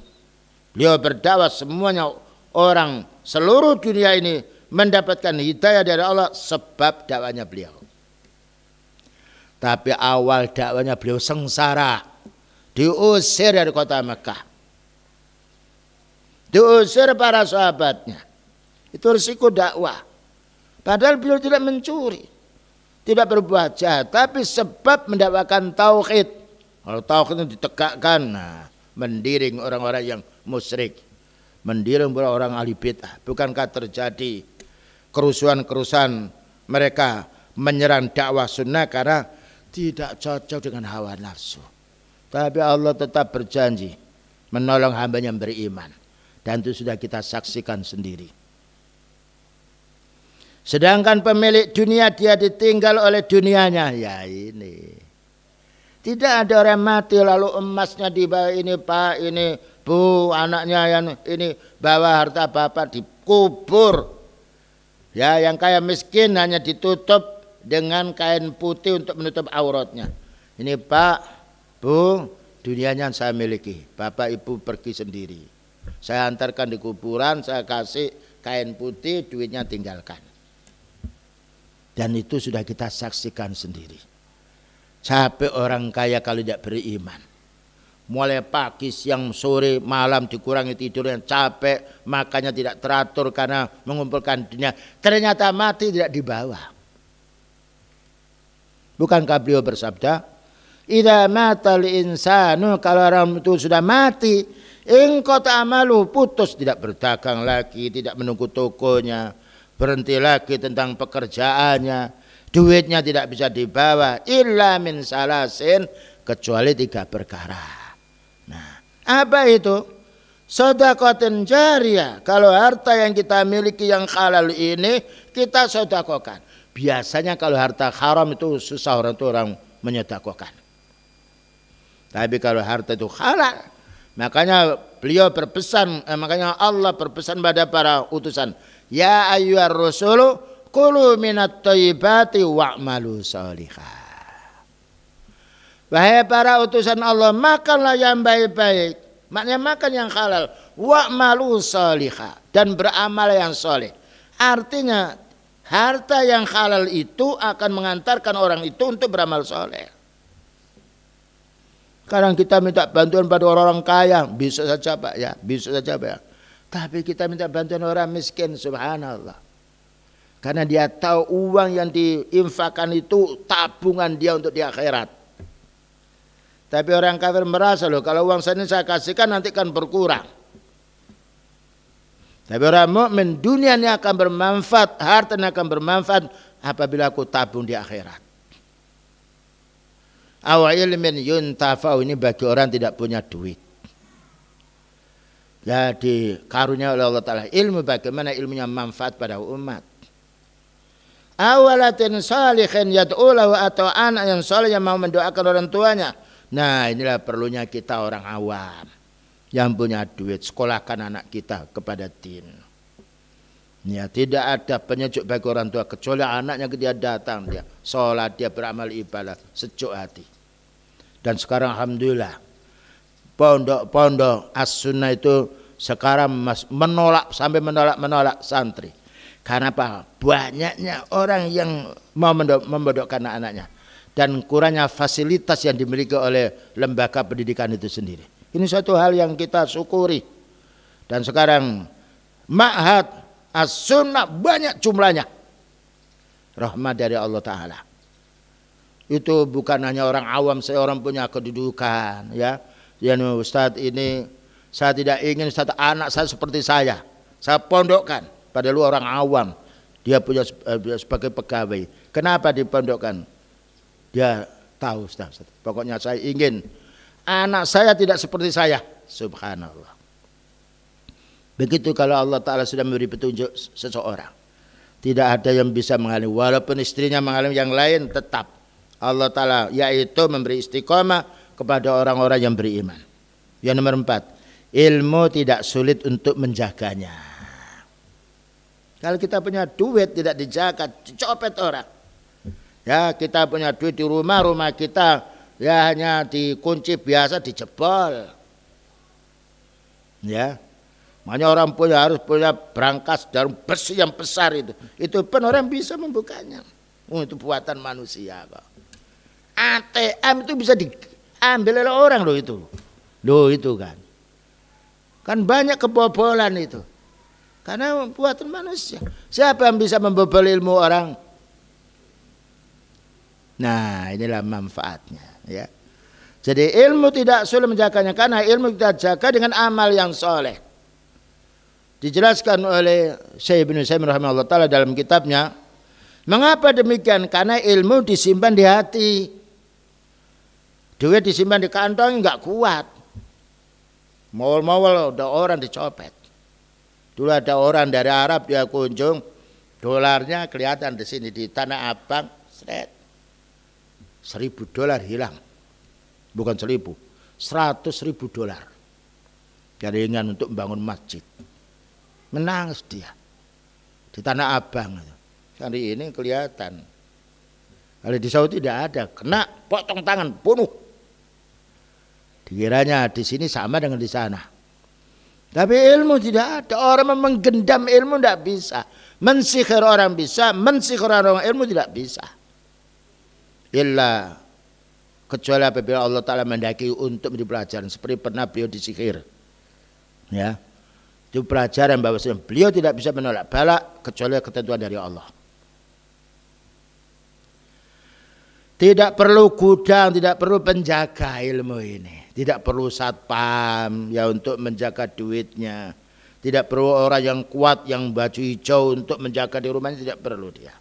Beliau berdakwah semuanya orang seluruh dunia ini mendapatkan hidayah dari Allah sebab dakwanya beliau. Tapi awal dakwanya beliau sengsara. Diusir dari kota Mekah, diusir para sahabatnya. Itu risiko dakwah. Padahal beliau tidak mencuri, tidak berbuat jahat, tapi sebab mendakwakan tauhid. Kalau tauhid itu ditegakkan, nah, mendiring orang-orang yang musyrik, mendiring orang-orang ahli bid'ah. Bukankah terjadi kerusuhan-kerusuhan mereka menyerang dakwah sunnah karena tidak cocok dengan hawa nafsu? Tapi Allah tetap berjanji menolong hambanya yang beriman. Dan itu sudah kita saksikan sendiri. Sedangkan pemilik dunia dia ditinggal oleh dunianya. Ya ini. Tidak ada orang mati lalu emasnya dibawa ini pak, ini bu, anaknya yang ini bawa harta bapak dikubur. Ya yang kaya miskin hanya ditutup dengan kain putih untuk menutup auratnya. Ini pak, bu, dunianya saya miliki. Bapak ibu pergi sendiri. Saya antarkan di kuburan, saya kasih kain putih, duitnya tinggalkan. Dan itu sudah kita saksikan sendiri. Capek orang kaya kalau tidak beriman. mulai pagi, siang, sore, malam, dikurangi tidur yang capek, makanya tidak teratur karena mengumpulkan dunia. Ternyata mati tidak dibawa. Bukankah beliau bersabda, idza matal insanu, kalau orang itu sudah mati, ingqata amalu, putus, tidak berdagang lagi, tidak menunggu tokonya, berhenti lagi tentang pekerjaannya, duitnya tidak bisa dibawa, illa min salasin, kecuali 3 perkara. Nah, apa itu? Sedekahun jariyah. Kalau harta yang kita miliki yang halal ini kita sedekahkan. Biasanya kalau harta haram itu susah orang menyedekahkan. Tapi kalau harta itu halal, makanya beliau berpesan, makanya Allah berpesan pada para utusan, ya ayyuhar rasulu kulu minat thayyibati wa'malu sholihah. Wahai para utusan Allah, makanlah yang baik-baik, maknanya makan yang halal, wa'malu sholihah, dan beramal yang soleh. Artinya harta yang halal itu akan mengantarkan orang itu untuk beramal soleh. Kadang kita minta bantuan pada orang kaya, bisa saja Pak ya, bisa saja Pak ya. Tapi kita minta bantuan orang miskin, subhanallah. Karena dia tahu uang yang diinfakkan itu tabungan dia untuk di akhirat. Tapi orang kafir merasa loh, kalau uang saya ini saya kasihkan nanti kan berkurang. Tapi orang mukmin dunia ini akan bermanfaat, harta ini akan bermanfaat apabila aku tabung di akhirat. Aw ilmin yuntafa'u, ini bagi orang tidak punya duit. Jadi karunia oleh Allah Ta'ala ilmu, bagaimana ilmunya manfaat pada umat. Awalatin salihin yad'ulahu, atau anak yang soleh yang mau mendoakan orang tuanya. Nah, inilah perlunya kita orang awam yang punya duit, sekolahkan anak kita kepada din. Ya, tidak ada penyejuk bagi orang tua kecuali anaknya dia datang, dia sholat, dia beramal ibadah, sejuk hati. Dan sekarang alhamdulillah pondok-pondok as-sunnah itu sekarang menolak santri. Karena apa? Banyaknya orang yang mau membodokkan anak-anaknya dan kurangnya fasilitas yang dimiliki oleh lembaga pendidikan itu sendiri. Ini suatu hal yang kita syukuri. Dan sekarang ma'had as-sunnah banyak jumlahnya. Rahmat dari Allah Ta'ala. Itu bukan hanya orang awam, saya orang punya kedudukan ya. Yani Ustadz ini saya tidak ingin Ustadz anak saya seperti saya pondokkan. Padahal orang awam, dia punya sebagai pegawai. Kenapa dipondokkan? Dia tahu Ustadz, pokoknya saya ingin anak saya tidak seperti saya. Subhanallah. Begitu kalau Allah Ta'ala sudah memberi petunjuk seseorang, tidak ada yang bisa menghalangi. Walaupun istrinya menghalangi, yang lain tetap Allah Ta'ala yaitu memberi istiqomah kepada orang-orang yang beriman. Yang nomor 4, ilmu tidak sulit untuk menjaganya. Kalau kita punya duit tidak dijaga, copet orang. Ya, kita punya duit di rumah kita ya hanya dikunci biasa, dijebol. Ya, makanya orang harus punya berangkas dari besi yang besar itu. Itu pun orang bisa membukanya. Itu buatan manusia kok. ATM itu bisa diambil oleh orang loh itu. Loh itu kan. Kan banyak kebobolan itu. Karena buatan manusia. Siapa yang bisa membobol ilmu orang? Nah, inilah manfaatnya ya. Jadi ilmu tidak sulit menjaganya, karena ilmu kita jaga dengan amal yang soleh. Dijelaskan oleh Syekh Ibnu Utsaimin rahimahullah ta'ala dalam kitabnya, mengapa demikian? Karena ilmu disimpan di hati. Duit disimpan di kantong nggak kuat. Mawal-mawal ada orang dicopet. Dulu ada orang dari Arab dia kunjung, dolarnya kelihatan di sini di Tanah Abang, $1.000 hilang. Bukan 1.000, $100.000. Jaringan untuk membangun masjid. Menangis dia di Tanah Abang. Hari ini kelihatan. Kalau di Saudi tidak ada, kena potong tangan, bunuh. Dikiranya di sini sama dengan di sana. Tapi ilmu tidak ada. Orang menggendam ilmu tidak bisa. Mensihir orang bisa, mensihir orang ilmu tidak bisa. Illa kecuali apabila Allah Ta'ala mendaki untuk menjadi pelajaran, seperti pernah beliau disihir, ya, itu pelajaran bahwa beliau tidak bisa menolak bala kecuali ketentuan dari Allah. Tidak perlu gudang, tidak perlu penjaga ilmu ini, tidak perlu satpam ya untuk menjaga duitnya, tidak perlu orang yang kuat yang baju hijau untuk menjaga di rumahnya, tidak perlu dia.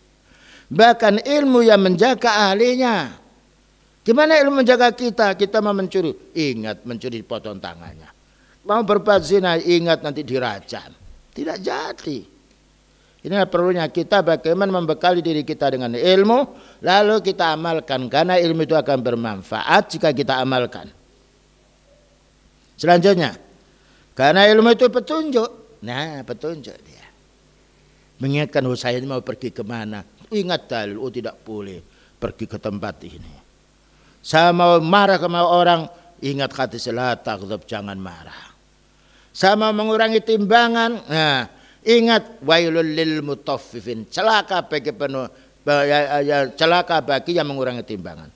Bahkan ilmu yang menjaga ahlinya. Gimana ilmu menjaga kita? Kita mau mencuri, ingat mencuri potong tangannya. Mau berbuat zina, ingat nanti dirajam. Tidak jadi. Inilah perlunya kita bagaimana membekali diri kita dengan ilmu, lalu kita amalkan, karena ilmu itu akan bermanfaat jika kita amalkan. Selanjutnya, karena ilmu itu petunjuk. Nah, petunjuk dia. Mengingatkan saya ini mau pergi kemana. Ingat dalil, oh tidak boleh pergi ke tempat ini. Saya mau marah sama orang, ingat hadis la taghdab, jangan marah. Saya mau mengurangi timbangan, nah, ingat wailul lil mutaffifin, celaka bagi celaka bagi yang mengurangi timbangan.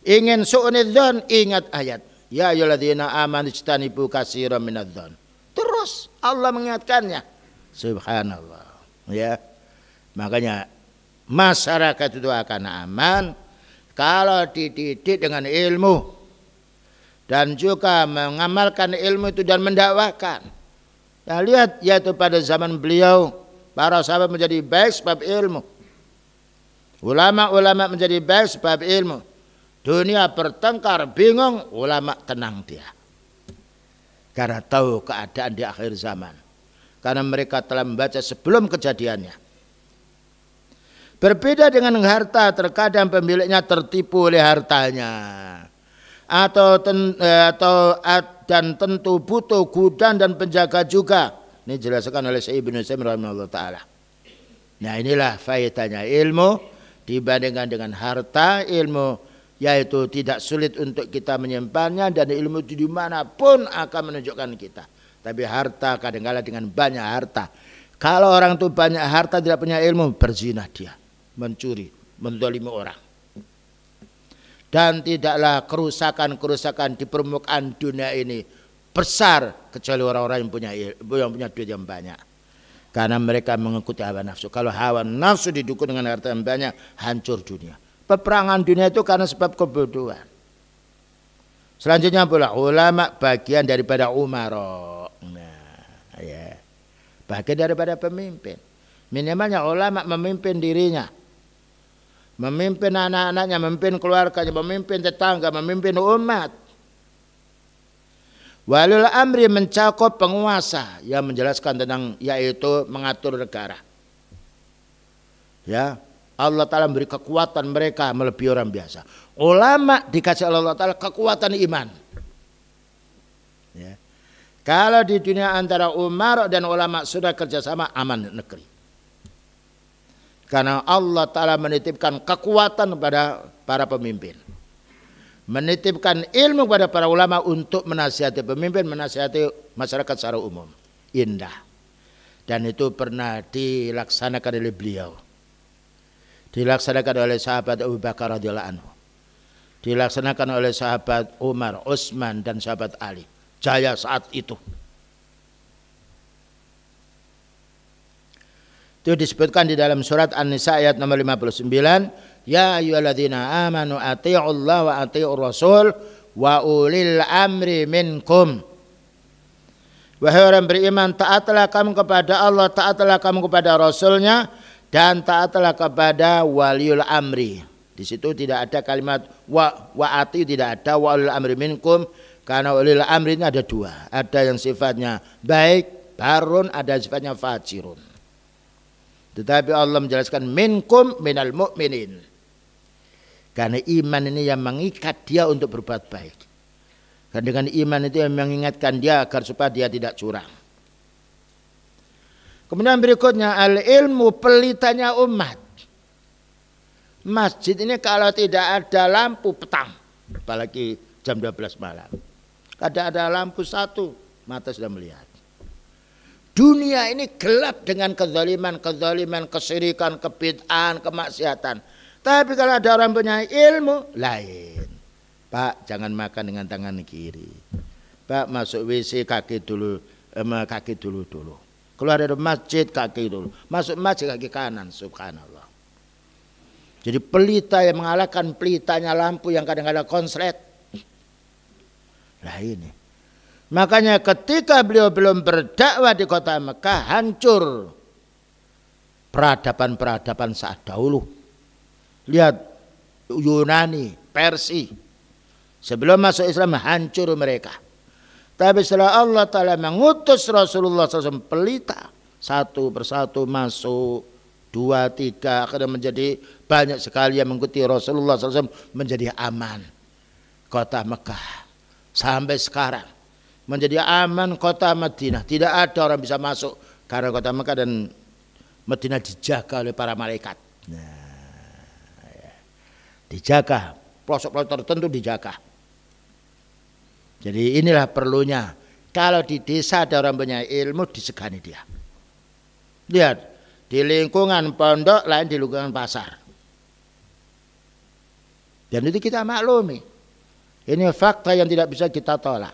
Ingin su'nidzon, ingat ayat ya ayyuhalladzina amanu ijtanibu katsiran minadz-dzon. Terus Allah mengingatkannya. Subhanallah. Ya. Makanya masyarakat itu akan aman kalau dididik dengan ilmu dan juga mengamalkan ilmu itu dan mendakwakan. Ya, lihat yaitu pada zaman beliau para sahabat menjadi baik sebab ilmu. Ulama-ulama menjadi baik sebab ilmu. Dunia bertengkar bingung, ulama tenang dia. Karena tahu keadaan di akhir zaman. Karena mereka telah membaca sebelum kejadiannya. Berbeda dengan harta, terkadang pemiliknya tertipu oleh hartanya, dan tentu butuh gudang dan penjaga juga. Ini dijelaskan oleh Syekh Ibnu Utsaimin rahimahullah taala. Nah, inilah faedahnya ilmu dibandingkan dengan harta. Ilmu yaitu tidak sulit untuk kita menyimpannya, dan ilmu itu dimanapun akan menunjukkan kita. Tapi harta kadang-kala dengan banyak harta. Kalau orang itu banyak harta tidak punya ilmu, berzina dia, mencuri, menzalimi orang. Dan tidaklah kerusakan-kerusakan di permukaan dunia ini besar kecuali orang-orang yang punya duit yang banyak. Karena mereka mengikuti hawa nafsu. Kalau hawa nafsu didukung dengan harta yang banyak, hancur dunia. Peperangan dunia itu karena sebab kebodohan. Selanjutnya pula ulama bagian daripada umara. Nah, ya. Bagian daripada pemimpin. Minimalnya ulama memimpin dirinya, memimpin anak-anaknya, memimpin keluarganya, memimpin tetangga, memimpin umat. Walul amri mencakup penguasa yang menjelaskan tentang yaitu mengatur negara. Ya, Allah Ta'ala memberi kekuatan mereka melebihi orang biasa. Ulama dikasih Allah Ta'ala kekuatan iman. Ya. Kalau di dunia antara umar dan ulama sudah kerjasama, aman negeri. Karena Allah Ta'ala menitipkan kekuatan kepada para pemimpin. Menitipkan ilmu kepada para ulama untuk menasihati pemimpin, menasihati masyarakat secara umum. Indah. Dan itu pernah dilaksanakan oleh beliau. Dilaksanakan oleh sahabat Abu Bakar radhiyallahu anhu. Dilaksanakan oleh sahabat Umar, Utsman, dan sahabat Ali. Jaya saat itu. Itu disebutkan di dalam surat An-Nisa ayat nomor 59. Ya ayyuhalladzina amanu athi'ullaha wa athi'ur rasul wa ulil amri minkum. Wahai orang beriman, taatlah kamu kepada Allah, taatlah kamu kepada Rasulnya, dan taatlah kepada waliul amri. Di situ tidak ada kalimat wa ati, tidak ada wa ulil amri minkum. Karena ulil amri ini ada dua. Ada yang sifatnya baik, barun, ada yang sifatnya fajirun. Tetapi Allah menjelaskan minkum minal mu'minin. Karena iman ini yang mengikat dia untuk berbuat baik. Karena dengan iman itu yang mengingatkan dia agar supaya dia tidak curang. Kemudian berikutnya al-ilmu pelitanya umat. Masjid ini kalau tidak ada lampu petang, apalagi jam 12 malam. Kadang ada lampu satu, mata sudah melihat. Dunia ini gelap dengan kezaliman, kesyirikan, kebid'ahan, kemaksiatan. Tapi kalau ada orang punya ilmu, lain. Pak, jangan makan dengan tangan kiri. Pak, masuk WC kaki dulu, kaki dulu. Keluar dari masjid kaki dulu. Masuk masjid kaki kanan. Subhanallah. Jadi pelita yang mengalahkan pelitanya lampu yang kadang-kadang konslet. Nah ini. Makanya ketika beliau belum berdakwah di kota Mekah, hancur peradaban-peradaban saat dahulu. Lihat Yunani, Persia. Sebelum masuk Islam hancur mereka. Tapi setelah Allah Ta'ala mengutus Rasulullah SAW pelita, satu persatu masuk, 2, 3, akhirnya menjadi banyak sekali yang mengikuti Rasulullah SAW, menjadi aman kota Mekah. Sampai sekarang menjadi aman kota Madinah. Tidak ada orang bisa masuk karena kota Mekah dan Madinah dijaga oleh para malaikat. Nah, ya. Dijaga, pelosok-pelosok tertentu dijaga. Jadi inilah perlunya. Kalau di desa ada orang punya ilmu, disegani dia. Lihat, di lingkungan pondok lain di lingkungan pasar. Dan itu kita maklumi. Ini fakta yang tidak bisa kita tolak.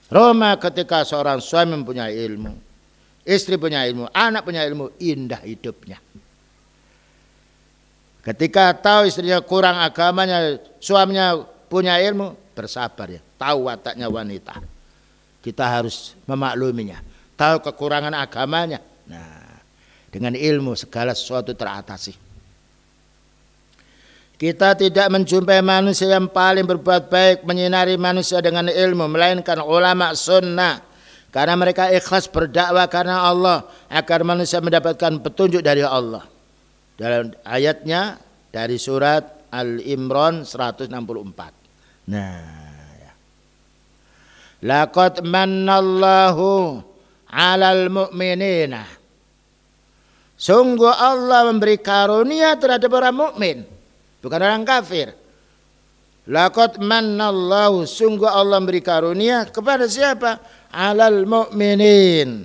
Roma ketika seorang suami mempunyai ilmu, istri punya ilmu, anak punya ilmu, indah hidupnya. Ketika tahu istrinya kurang agamanya, suaminya punya ilmu, bersabar ya. Tahu wataknya wanita. Kita harus memakluminya. Tahu kekurangan agamanya. Nah, dengan ilmu segala sesuatu teratasi. Kita tidak menjumpai manusia yang paling berbuat baik menyinari manusia dengan ilmu, melainkan ulama sunnah. Karena mereka ikhlas berdakwah karena Allah, agar manusia mendapatkan petunjuk dari Allah. Dalam ayatnya dari surat Al-Imran 164. Nah, ya. Laqad mannallahu 'alal mu'minina. Sungguh Allah memberi karunia terhadap orang mukmin, bukan orang kafir. Laqad mannallahu, sungguh Allah memberi karunia kepada siapa? 'Alal mu'minin,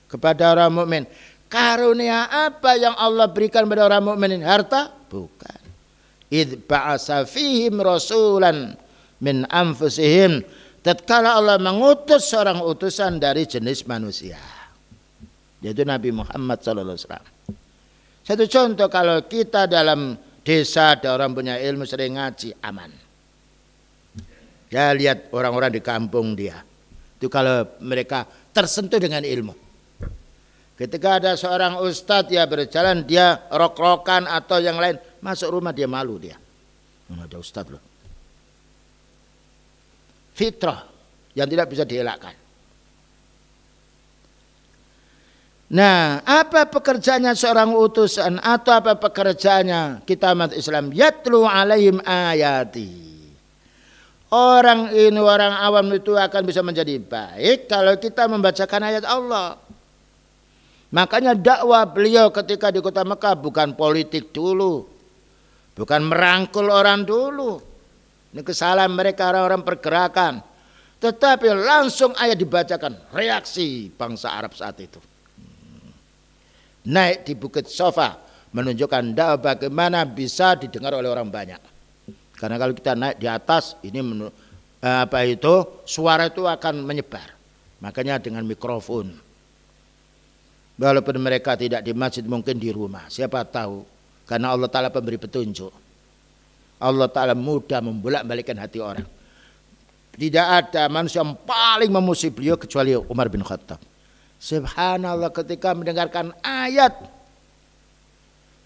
kepada orang mukmin. Karunia apa yang Allah berikan kepada orang mukminin? Harta? Bukan. Idz ba'asa fihim rasulan min anfusihim, tatkala Allah mengutus seorang utusan dari jenis manusia, yaitu Nabi Muhammad SAW. Satu contoh, kalau kita dalam desa ada orang punya ilmu, sering ngaji, aman. Ya, lihat orang-orang di kampung dia, itu kalau mereka tersentuh dengan ilmu. Ketika ada seorang ustadz ya berjalan, dia rok-rokan atau yang lain, masuk rumah dia malu dia. Ada ustadz loh. Fitrah yang tidak bisa dielakkan. Nah, apa pekerjaannya seorang utusan atau apa pekerjaannya kita umat Islam? Yatlu alaihim ayati. Orang ini, orang awam itu akan bisa menjadi baik kalau kita membacakan ayat Allah. Makanya dakwah beliau ketika di kota Mekah bukan politik dulu, bukan merangkul orang dulu. Ini kesalahan mereka, orang-orang pergerakan. Tetapi langsung ayat dibacakan, reaksi bangsa Arab saat itu. Naik di Bukit Sofa, menunjukkan dakwah bagaimana bisa didengar oleh orang banyak. Karena kalau kita naik di atas, ini suara itu akan menyebar. Makanya dengan mikrofon. Walaupun mereka tidak di masjid, mungkin di rumah. Siapa tahu. Karena Allah Ta'ala pemberi petunjuk. Allah Ta'ala mudah membolak-balikkan hati orang. Tidak ada manusia yang paling memusuhi beliau kecuali Umar bin Khattab. Subhanallah, ketika mendengarkan ayat,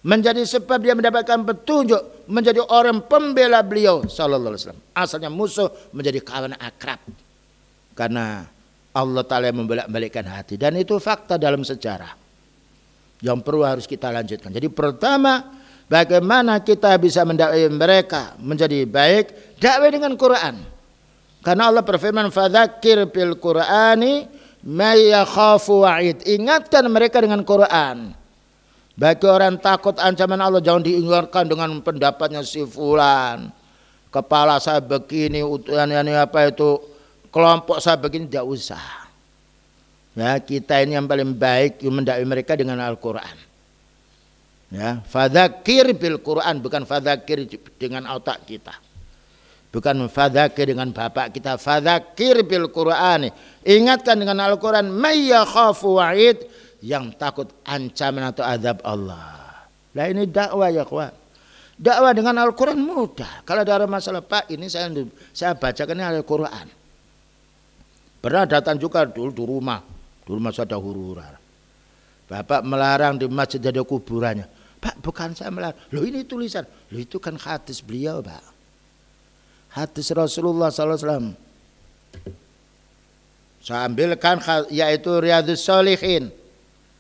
menjadi sebab dia mendapatkan petunjuk, menjadi orang pembela beliau sallallahu alaihi wasallam. Asalnya musuh menjadi kawan akrab. Karena Allah Ta'ala membolak-balikkan hati. Dan itu fakta dalam sejarah yang perlu harus kita lanjutkan. Jadi pertama, bagaimana kita bisa mendakwai mereka menjadi baik? Dakwai dengan Quran. Karena Allah berfirman, fadzakir bil Qur'ani may yakhafu wa'id. Ingatkan mereka dengan Quran. Bagi orang takut ancaman Allah, jangan diingatkan dengan pendapatnya si fulan. Kepala saya begini, utusannya apa itu, kelompok saya begini, tidak usah. Ya, kita ini yang paling baik mendakwai mereka dengan Al-Quran. Ya, fadzakir bil Quran, bukan fadzakir dengan otak kita. Bukan fadzakir dengan bapak kita, fadzakir bil Qur'an. Ingatkan dengan Al-Qur'an, may yakhafu wa'id, yang takut ancaman atau azab Allah. Lah ini dakwah ya kawan. Dakwah dengan Al-Qur'an mudah. Kalau ada masalah, Pak, ini saya bacakan ini Al-Qur'an. Pernah datang juga dulu di rumah saya ada huru-hara. Bapak melarang di masjid ada kuburannya. Pak, bukan saya melarang. Loh ini tulisan. Loh itu kan hadis beliau, Pak. Hadis Rasulullah SAW. Saya ambilkan yaitu Riyadhus Shalihin.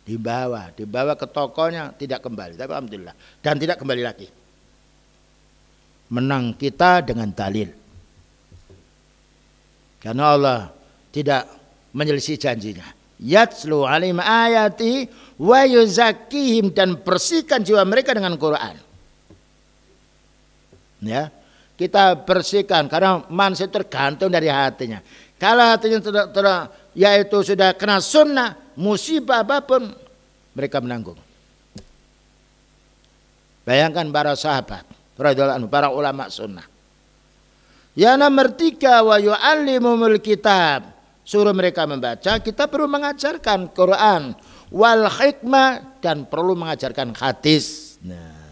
Dibawa ke tokonya, tidak kembali. Tapi alhamdulillah. Dan tidak kembali lagi. Menang kita dengan dalil. Karena Allah tidak menyelisih janjinya. Yatslu alim ayati wa yuzakkihim, dan bersihkan jiwa mereka dengan Quran. Ya. Kita bersihkan karena manusia tergantung dari hatinya. Kalau hatinya yaitu sudah kena sunnah, musibah apapun mereka menanggung. Bayangkan para sahabat, para ulama sunnah. Yang nomor 3, wa yu'allimumul kitab, suruh mereka membaca. Kita perlu mengajarkan Quran, wal hikmah, dan perlu mengajarkan hadis. Nah,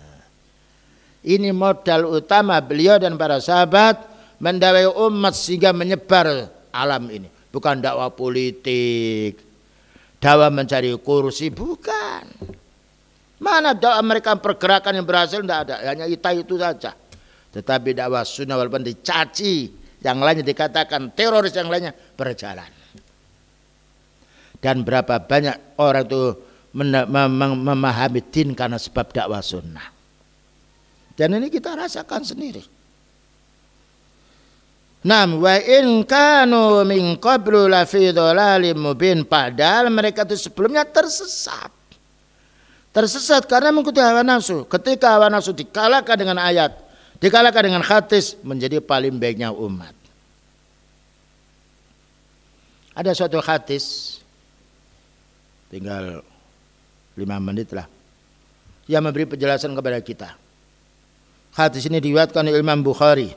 ini modal utama beliau dan para sahabat mendakwai umat sehingga menyebar alam ini. Bukan dakwah politik, dakwah mencari kursi, bukan. Mana dakwah mereka pergerakan yang berhasil, tidak ada. Hanya itu saja. Tetapi dakwah sunnah walaupun dicaci, yang lainnya dikatakan teroris, yang lainnya berjalan. Dan berapa banyak orang itu memahami din karena sebab dakwah sunnah. Dan ini kita rasakan sendiri. Nam wa in kanu min qablu la fi dhalalim mubin, padahal mereka itu sebelumnya tersesat. Tersesat karena mengikuti hawa nafsu. Ketika hawa nafsu dikalahkan dengan ayat, dikalahkan dengan hadis, menjadi paling baiknya umat. Ada suatu hadis, tinggal 5 menit lah, yang memberi penjelasan kepada kita. Hadis ini diriwayatkan oleh Imam Bukhari,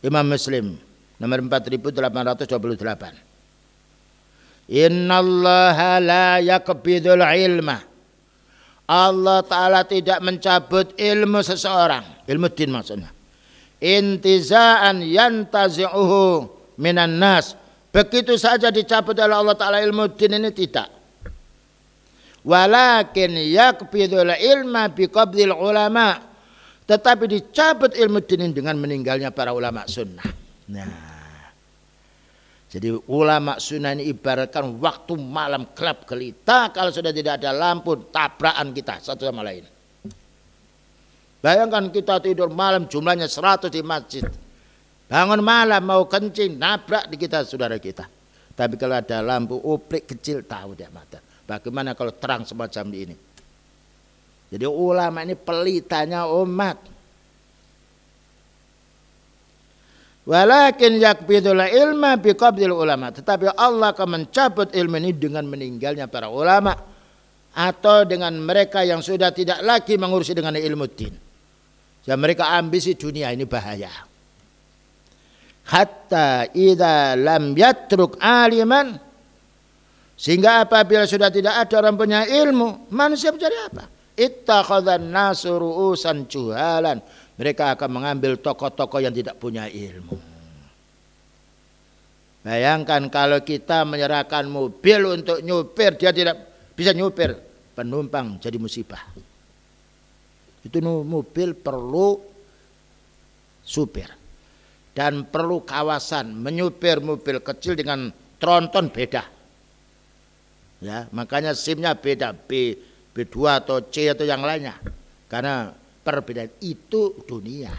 Imam Muslim, nomor 4828. Innallaha la yaqbidul ilma. Allah Ta'ala tidak mencabut ilmu seseorang, ilmu din maksudnya. Intiza'an yantazi'uhu minan nas. Begitu saja dicabut oleh Allah Ta'ala ilmu din ini, tidak. Walakin yaqbidul ilma biqabdil ulama. Tetapi dicabut ilmu din dengan meninggalnya para ulama sunnah. Nah, jadi ulama sunnah ini ibaratkan waktu malam gelap gelita, kalau sudah tidak ada lampu, tabrakan kita satu sama lain. Bayangkan kita tidur malam jumlahnya 100 di masjid. Bangun malam mau kencing, nabrak di kita saudara kita. Tapi kalau ada lampu oplik kecil, tahu dia mata. Bagaimana kalau terang semacam ini? Jadi ulama ini pelitanya umat. Walakin yakbidul ilma biqabdil ulama. Tetapi Allah akan mencabut ilmu ini dengan meninggalnya para ulama, atau dengan mereka yang sudah tidak lagi mengurusi dengan ilmu din. Dan mereka ambisi dunia, ini bahaya. Hatta idza lam yatruk aliman, sehingga apabila sudah tidak ada orang punya ilmu, manusia mencari apa? Ittakhadhan nasu ru'usan juhalan. Mereka akan mengambil tokoh-tokoh yang tidak punya ilmu. Bayangkan kalau kita menyerahkan mobil untuk nyupir, dia tidak bisa nyupir, penumpang jadi musibah. Itu mobil perlu supir dan perlu kawasan. Menyupir mobil kecil dengan tronton beda. Ya, makanya SIM-nya beda, B2 atau C atau yang lainnya. Karena perbedaan itu dunia.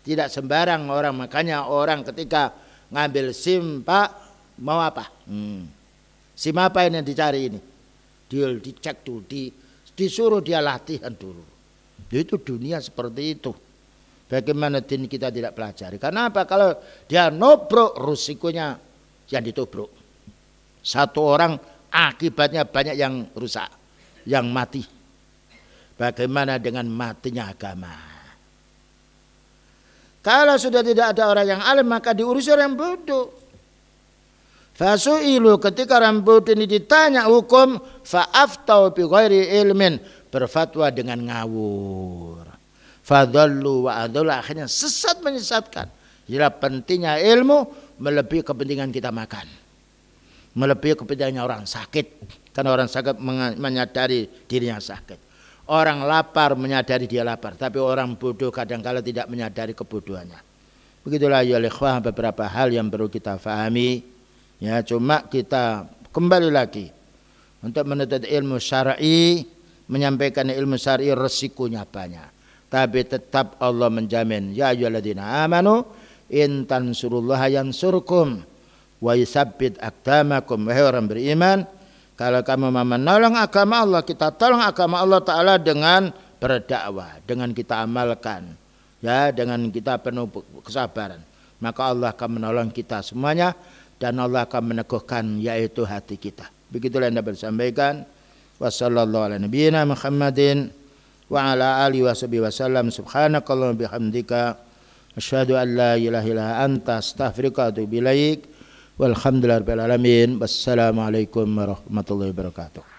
Tidak sembarang orang, makanya orang ketika ngambil SIM, Pak, mau apa? SIM apa ini yang dicari ini? Dicek dulu, disuruh dia latihan dulu. Itu dunia seperti itu. Bagaimana din kita tidak pelajari? Karena apa? Kalau dia nobrok, risikonya yang ditobrok. Satu orang akibatnya banyak yang rusak, yang mati. Bagaimana dengan matinya agama? Kalau sudah tidak ada orang yang alim maka diurusi orang bodoh. Fasu'ilu, ketika orang bodoh ini ditanya hukum, fa'aftau bi ghairi ilmin, berfatwa dengan ngawur. Fadhallu wa adhallu, akhirnya sesat menyesatkan. Jadi pentingnya ilmu melebihi kepentingan kita makan, melebihi kepentingan orang sakit. Karena orang sakit menyadari dirinya sakit. Orang lapar menyadari dia lapar, tapi orang bodoh kadang-kala tidak menyadari kebodohannya. Begitulah ya ikhwah beberapa hal yang perlu kita fahami. Ya, cuma kita kembali lagi untuk menuntut ilmu syar'i, menyampaikan ilmu syar'i resikonya banyak. Tapi tetap Allah menjamin, ya ayyuhalladzina amanu in tansurullaha yansurkum wa yusabbit aqdamakum. Wahai orang beriman, kalau kamu mau menolong agama Allah, kita tolong agama Allah Ta'ala dengan berdakwah, dengan kita amalkan, ya, dengan kita penuh kesabaran, maka Allah akan menolong kita semuanya dan Allah akan meneguhkan yaitu hati kita. Begitulah yang dapat disampaikan. Wassallallahu ala nabiyyina Muhammadin wa ala alihi washabihi wasallam. Subhanakallahumma bihamdika asyhadu an la ilaha illa anta astaghfiruka wa atubu ilaik. Walhamdulillahirabbil alamin. Wassalamualaikum warahmatullahi wabarakatuh.